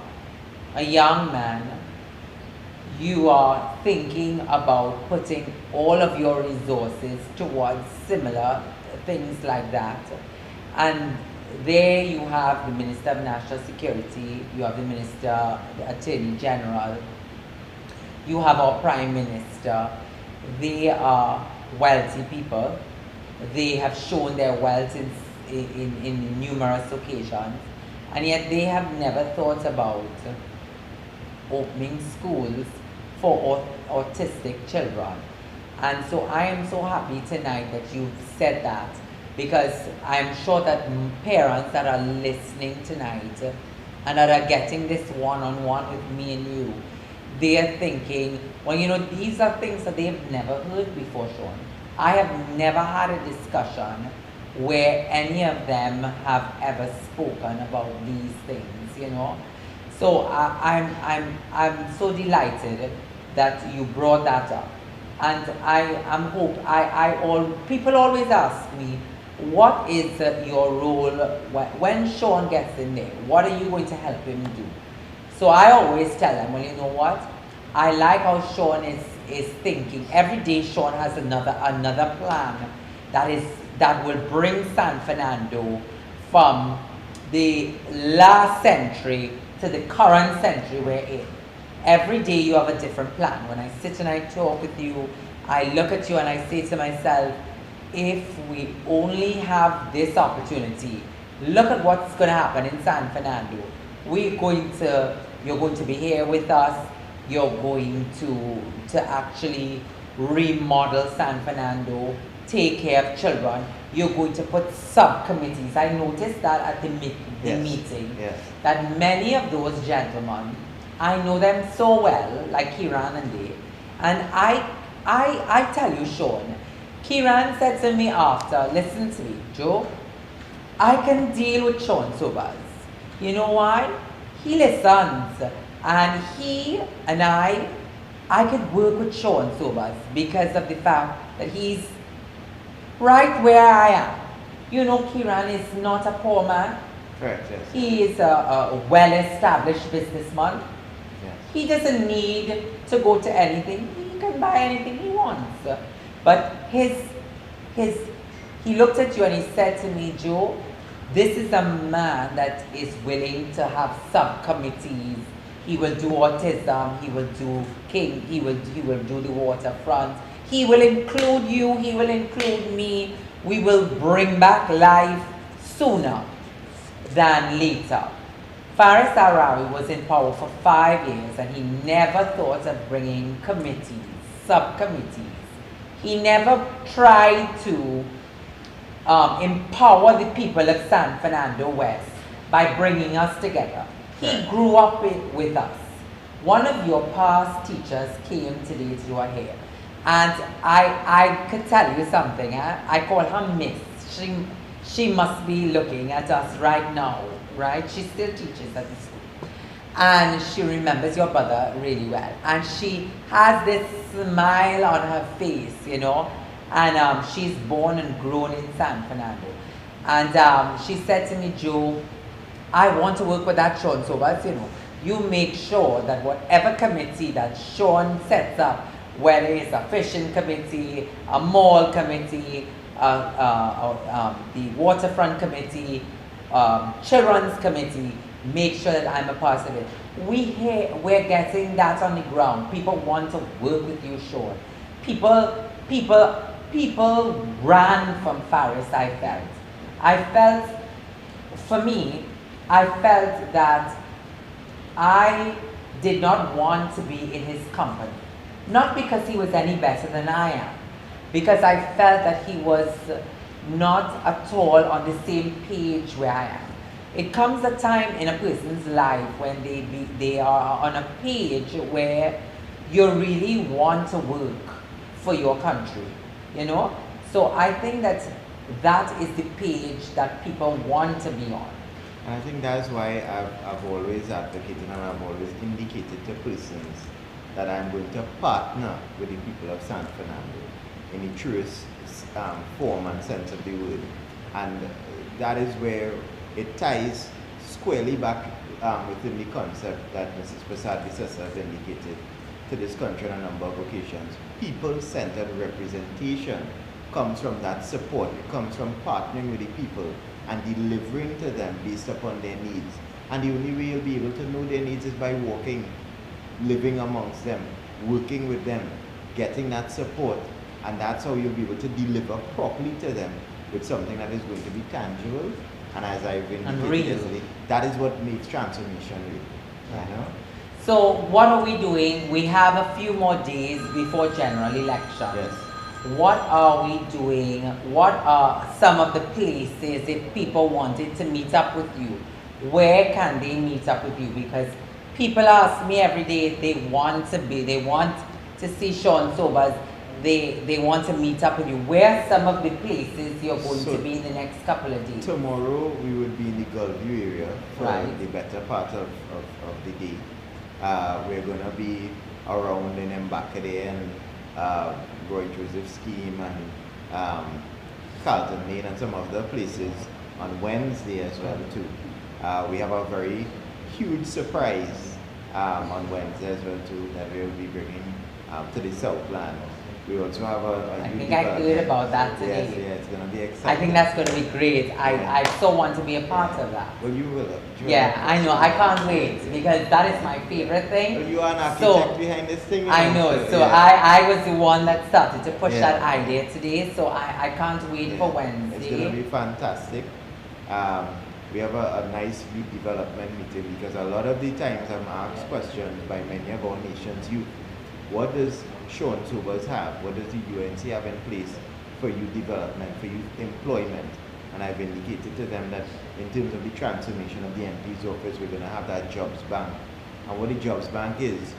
a young man, you are thinking about putting all of your resources towards similar things like that. And there you have the Minister of National Security, you have the Minister, the Attorney General, you have our Prime Minister. They are wealthy people. They have shown their wealth in numerous occasions, and yet they have never thought about opening schools for autistic children. And so I am so happy tonight that you've said that, because I'm sure that parents that are listening tonight and that are getting this one-on-one with me and you, they are thinking, well, these are things that they've never heard before, Sean. I have never had a discussion where any of them have ever spoken about these things, So I'm so delighted that you brought that up. And people always ask me, what is your role when Sean gets in there? What are you going to help him do? So I always tell them, well, you know what? I like how Sean is thinking. Every day Sean has another plan that will bring San Fernando from the last century to the current century we're in. Every day you have a different plan. When I sit and I talk with you, I look at you and I say to myself, if we only have this opportunity, look at what's going to happen in San Fernando. You're going to be here with us. You're going to actually remodel San Fernando, take care of children. You're going to put subcommittees. I noticed that at the meeting, that many of those gentlemen, I know them so well, like Kiran and they, and I tell you, Sean, Kiran said to me after, listen to me, Joe, I can deal with Sean Sobers. You know why? He listens, and he and I could work with Sean Sobers because of the fact that he's right where I am. You know, Kiran is not a poor man. Correct, yes. He is a well-established businessman. Yes. He doesn't need to go to anything. He can buy anything he wants. But he looked at you and he said to me, Joe, this is a man that is willing to have subcommittees. He will do autism, he will do King, he will do the waterfront. He will include you, he will include me. We will bring back life sooner than later. Faris Arawi was in power for 5 years and he never thought of bringing committees, subcommittees. He never tried to empower the people of San Fernando West by bringing us together. He grew up with us. One of your past teachers came today to your hair, and I could tell you something. I call her Miss. She must be looking at us right now, right? She still teaches at the school, and she remembers your brother really well. And she has this smile on her face, you know. And she's born and grown in San Fernando. And she said to me, Joe, I want to work with that Sean Sobers, you know. You make sure that whatever committee that Sean sets up, whether it's a fishing committee, a mall committee, the waterfront committee, children's committee, make sure that I'm a part of it. We're getting that on the ground. People want to work with you, Sean. People ran from Faris, I felt, for me, I felt that I did not want to be in his company. Not because he was any better than I am, because I felt that he was not at all on the same page where I am. It comes a time in a person's life when they are on a page where you really want to work for your country. You know, so I think that is the page that people want to be on. And I think that's why I've always advocated and I've always indicated to persons that I'm going to partner with the people of San Fernando in the truest form and sense of the word. And that is where it ties squarely back within the concept that Mrs. Prasad Visasa has indicated to this country on a number of occasions. People-centered representation comes from that support. It comes from partnering with the people and delivering to them based upon their needs. And the only way you'll be able to know their needs is by walking, living amongst them, working with them, getting that support. And that's how you'll be able to deliver properly to them with something that is going to be tangible. And as I've indicated, that is what makes transformation real. You know? So what are we doing? We have a few more days before general elections. Yes. What are we doing? What are some of the places if people wanted to meet up with you? Where can they meet up with you? Because people ask me every day if they want to see Sean Sobers, they want to meet up with you. Where are some of the places you're going to be in the next couple of days? Tomorrow we would be in the Gulfview area for the better part of the day. We're going to be around in Mbakade and Roy Joseph Scheme and Carlton Lane and some other places on Wednesday as well too. We have a very huge surprise on Wednesday as well too, that we will be bringing to the Southland. We also have a I youth think I heard development. about that Yes, today. yeah, it's going to be exciting. I think that's going to be great. Yeah. I so want to be a part of that. Well, you will. Yeah, I know. I can't wait because that is my favorite thing. Well, you are an architect So, behind this thing. I know. So yeah. I was the one that started to push Yeah. that idea today. So I can't wait for It's going to Wednesday. be fantastic. We have a nice youth development meeting because a lot of the times I'm asked questions by many of our nation's youth. What does Sean Sobers have? What does the UNC have in place for youth development, for youth employment? And I've indicated to them that in terms of the transformation of the MP's office, we're going to have that jobs bank. And what the jobs bank is,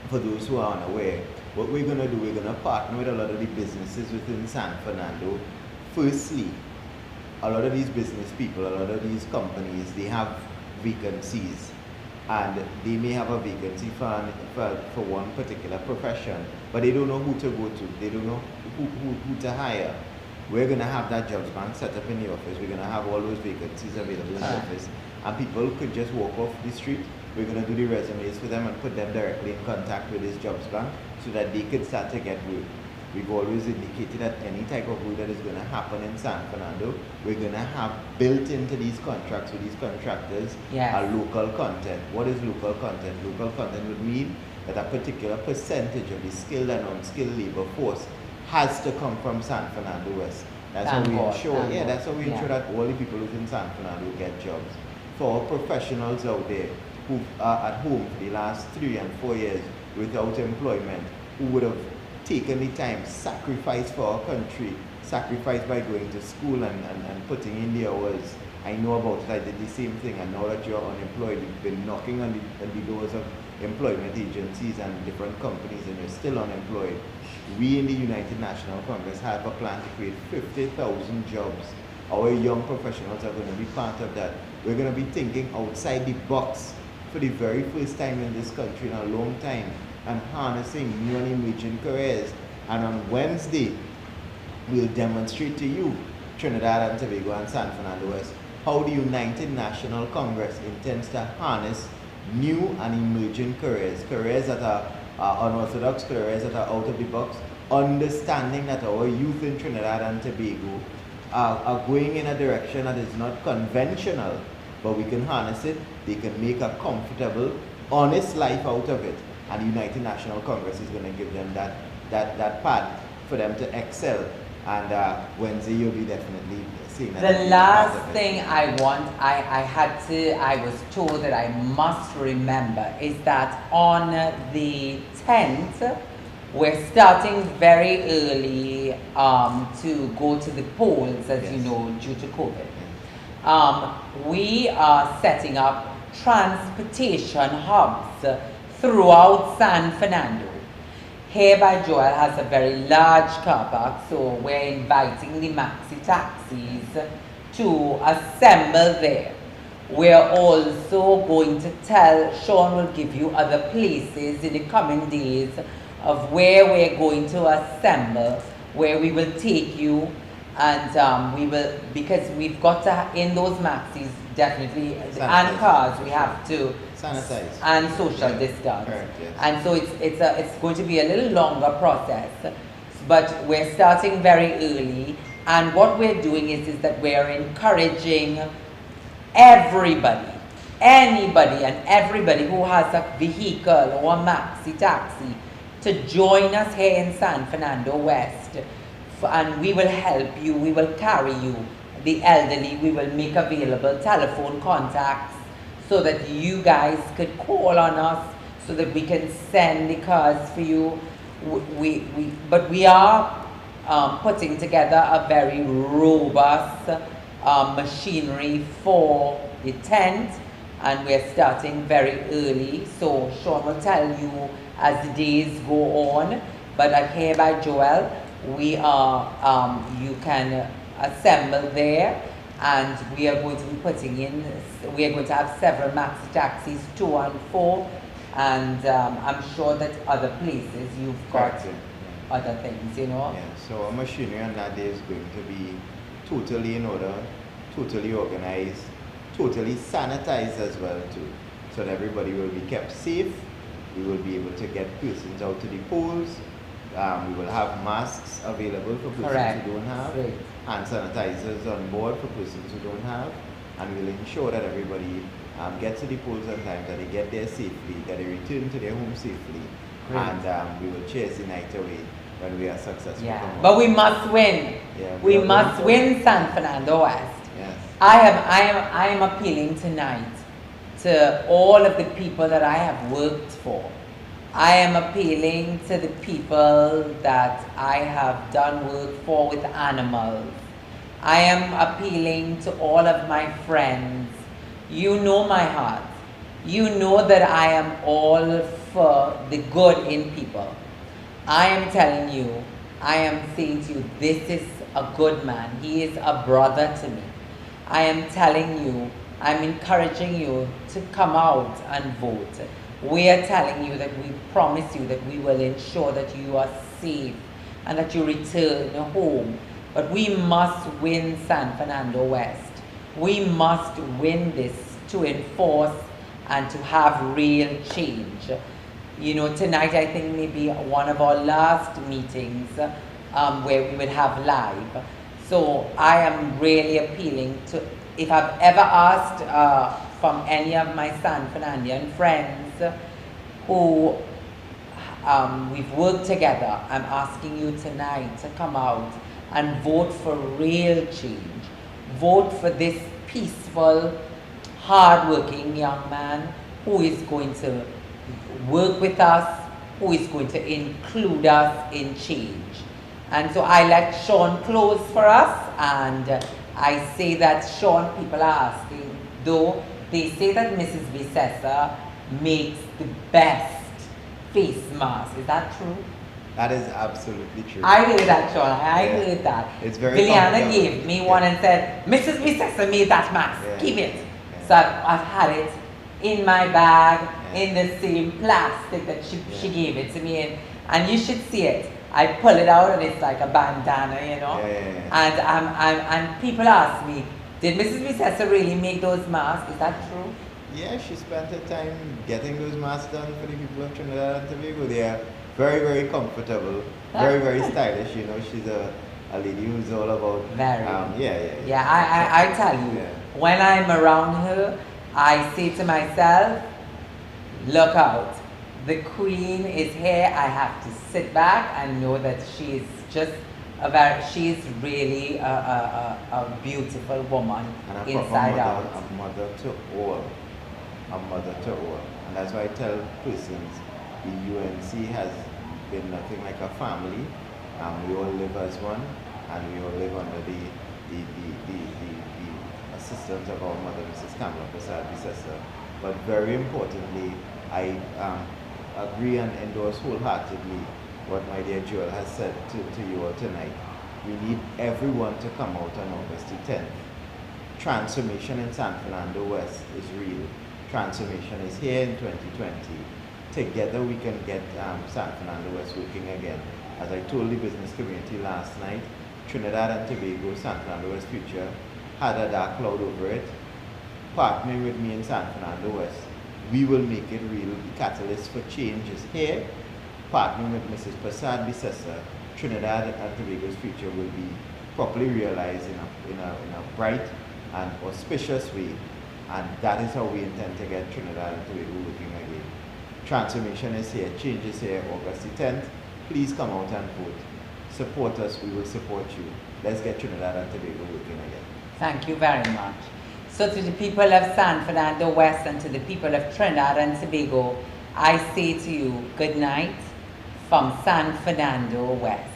for those who are unaware, what we're going to do, we're going to partner with a lot of the businesses within San Fernando. Firstly, a lot of these business people, a lot of these companies, they have vacancies. And they may have a vacancy for one particular profession, but they don't know who to go to. They don't know who to hire. We're going to have that jobs bank set up in the office. We're going to have all those vacancies available in the office. And people could just walk off the street. We're going to do the resumes for them and put them directly in contact with this jobs bank so that they could start to get work. We've always indicated that any type of work that is going to happen in San Fernando, we're going to have built into these contracts with these contractors a local content. What is local content? Local content would mean that a particular percentage of the skilled and unskilled labor force has to come from San Fernando West. That's how we ensure. Yeah, that's how we ensure that all the people within San Fernando get jobs. For our professionals out there who are at home for the last 3 and 4 years without employment, who would have taken the time, sacrificed for our country, sacrificed by going to school and putting in the hours. I know about it, I did the same thing, and now that you're unemployed, you've been knocking on the doors of employment agencies and different companies and you're still unemployed. We in the United National Congress have a plan to create 50,000 jobs. Our young professionals are going to be part of that. We're going to be thinking outside the box for the very first time in this country in a long time, and harnessing new and emerging careers. And on Wednesday, we'll demonstrate to you, Trinidad and Tobago and San Fernando West, how the United National Congress intends to harness new and emerging careers, careers that are unorthodox, careers that are out of the box, understanding that our youth in Trinidad and Tobago are going in a direction that is not conventional, but we can harness it, they can make a comfortable, honest life out of it. And the United National Congress is going to give them that path for them to excel. And Wednesday you'll be definitely seeing that. The last thing I was told that I must remember is that on the 10th, we're starting very early to go to the polls, as you know, due to COVID. We are setting up transportation hubs throughout San Fernando. Here by Joel has a very large car park, so we're inviting the maxi taxis to assemble there. We're also going to Sean will give you other places in the coming days of where we're going to assemble, where we will take you, and we will, because we've got to, in those maxis, definitely, and cars, we have to sanitize and social distance. Correct, yes. And so it's going to be a little longer process, but we're starting very early. And what we're doing is that we're encouraging everybody, anybody and everybody who has a vehicle or a maxi taxi to join us here in San Fernando West. And we will help you, we will carry you, the elderly, we will make available telephone contacts so that you guys could call on us so that we can send the cars for you. But we are putting together a very robust machinery for the tent, and we're starting very early. So Sean will tell you as the days go on. But at Here by Joel, we are, you can assemble there, and we are going to be putting in, we are going to have several maxi taxis, 2 and 4, and I'm sure that other places you've got other things, you know. Yeah, so our machinery on that day is going to be totally in order, totally organized, totally sanitized as well too. so that everybody will be kept safe. We will be able to get persons out to the polls. We will have masks available for persons Correct. who don't have, Great. hand sanitizers on board for persons who don't have, and we'll ensure that everybody gets to the polls on time, that they get there safely, that they return to their home safely, Great. and we will chase the night away when we are successful. Yeah, tomorrow. but we must win. Yeah, we are must going win San Fernando West. Yes. I am appealing tonight to all of the people that I have worked for. I am appealing to the people that I have done work for with animals. I am appealing to all of my friends. You know my heart. You know that I am all for the good in people. I am telling you, I am saying to you, this is a good man. He is a brother to me. I am telling you, I'm encouraging you to come out and vote. We are telling you that we promise you that we will ensure that you are safe and that you return home. But we must win San Fernando West. We must win this to enforce and to have real change. You know, tonight I think maybe one of our last meetings where we would have live. So I am really appealing to, if I've ever asked from any of my San Fernandian friends who we've worked together, I'm asking you tonight to come out and vote for real change. Vote for this peaceful, hard-working young man who is going to work with us, who is going to include us in change. And so I let Sean close for us, and I say that Sean, people are asking, though they say that Mrs. Vicessa makes the best face mask. Is that true? That is absolutely true. I heard that, Sean. I Yeah. heard that. It's very Liliana comfortable. gave me one and said, Mrs. Vicessa made that mask. Yeah. Keep it. Yeah. So I've had it in my bag, Yeah. in the same plastic that she Yeah. gave it to me in. And you should see it. I pull it out and it's like a bandana, you know. Yeah. And people ask me, did Mrs. Vicessa really make those masks? Is that true? Yeah, she spent her time getting those masks done for the people of Trinidad and Tobago. They are very, very comfortable, very, very stylish. You know, she's a lady who's all about. Very. Yeah. I tell you, Yeah. when I'm around her, I say to myself, look out. The queen is here. I have to sit back and know that she's just she's really a beautiful woman And a inside proper out. mother, a mother to all. A mother to all. And that's why I tell persons the UNC has been nothing like a family. We all live as one, and we all live under the assistance of our mother, Mrs. Kamala Prasad Vicessa. But very importantly, I agree and endorse wholeheartedly what my dear Joel has said to you all tonight. We need everyone to come out on August the 10th. Transformation in San Fernando West is real. Transformation is here in 2020. Together we can get San Fernando West working again. As I told the business community last night, Trinidad and Tobago, San Fernando West future had a dark cloud over it. Partnering with me in San Fernando West, we will make it real. The catalyst for change is here. Partnering with Mrs. Prasad Vicessa, Trinidad and Tobago's future will be properly realized in a bright and auspicious way. And that is how we intend to get Trinidad and Tobago working again. Transformation is here, change is here, August the 10th. Please come out and vote. Support us, we will support you. Let's get Trinidad and Tobago working again. Thank you very much. So to the people of San Fernando West and to the people of Trinidad and Tobago, I say to you, good night from San Fernando West.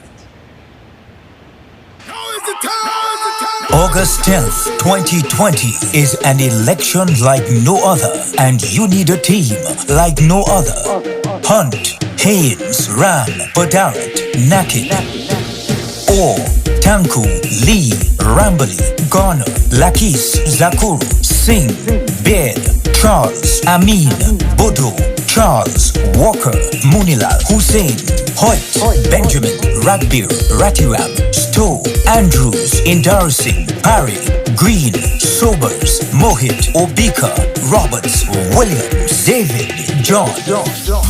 Now is the time! August 10th, 2020 is an election like no other, and you need a team like no other. Hunt, Haynes, Ram, Badarat, Naked, Or, Tanku, Lee, Rambali, Garner, Lakis, Zakuru, Singh, Baird, Charles, Amin, Bodo, Charles, Walker, Munilal, Hussein, Hoyt, Benjamin, Ragbir, Ratiram, Stowe, Andrews, Indar Singh, Parry, Green, Sobers, Mohit, Obika, Roberts, Williams, David, John.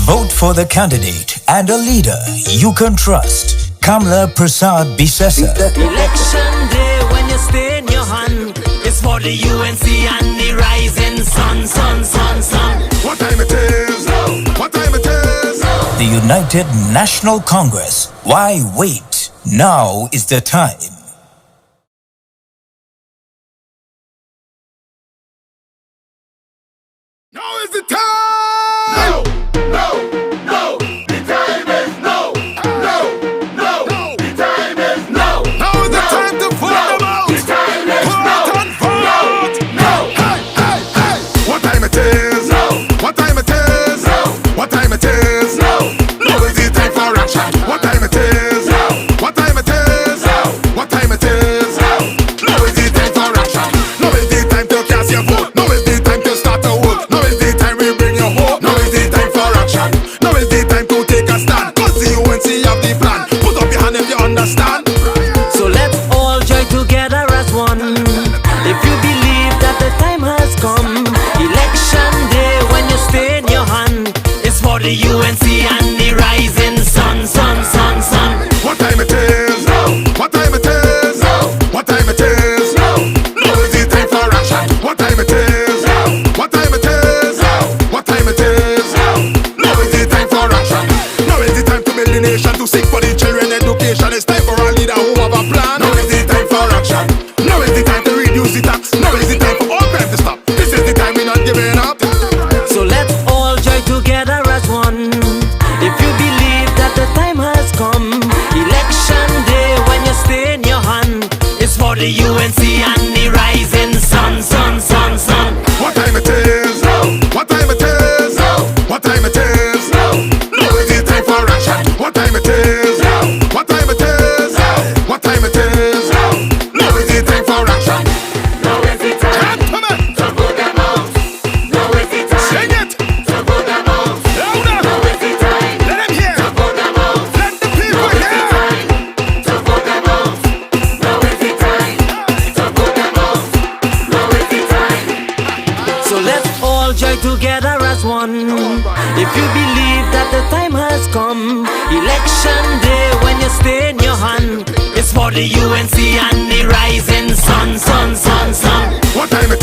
Vote for the candidate and a leader you can trust. Kamla Prasad Bisesa. Election day when you stay in your hand, it's for the UNC and the rising sun. What time it is? What time it is? The United National Congress. Why wait? Now is the time. Now is the time! No! The time is no! No! The time is no! Now is the time to vote them out! The time is no! Vote! No! Hey! What time it is? No! What time it is? No! What time it is? No! Now is the time for action! What time it is? No! What time it is? No! What time it is? No! Now is the time for action! Now is the time to cast your vote! Now is the time to start a work! Now is the time we bring your hope! Now is the time for action! Now is the time to take a stand! Cause the UNC have the plan! Put up your hand if you understand! So let's all join together as one. If you believe that the time has come, election day when you stay in your hand, it's for the UNC and the rising sun. What time it is? No! What time it is? No! What time it is? No! Now is the time for action! What time it is? No! What time it is? No! What time it is? No! Now is the time for action! Now is the time to build the nation, to seek for the children education. It's time for a leader who have a plan. Now is the time for action! Now is the time to reduce the tax. Now is the time for all crime to stop. This is the time we're not giving up. So let's all join together as one. If you believe that the time has come, election day when you stay in your hand, it's for the UNC and the rising sun. What time it is? No! What time it is? No! What time it is? No! Now is the time for action! What time it is? No! What time it is? No! What time it is? No! Now is the time for action! Now is the time! Gentlemen! To put them out! Now is the time! Sing it! To put them out! Louder! Now is the time! Let them hear! To put them out! Let the people hear! To put them out! Now is the time! To put them out! Now is the time! So let's all join together as one. If you believe that the time has come, election day when you stay in your hand, it's for the UNC and the rising sun. What time it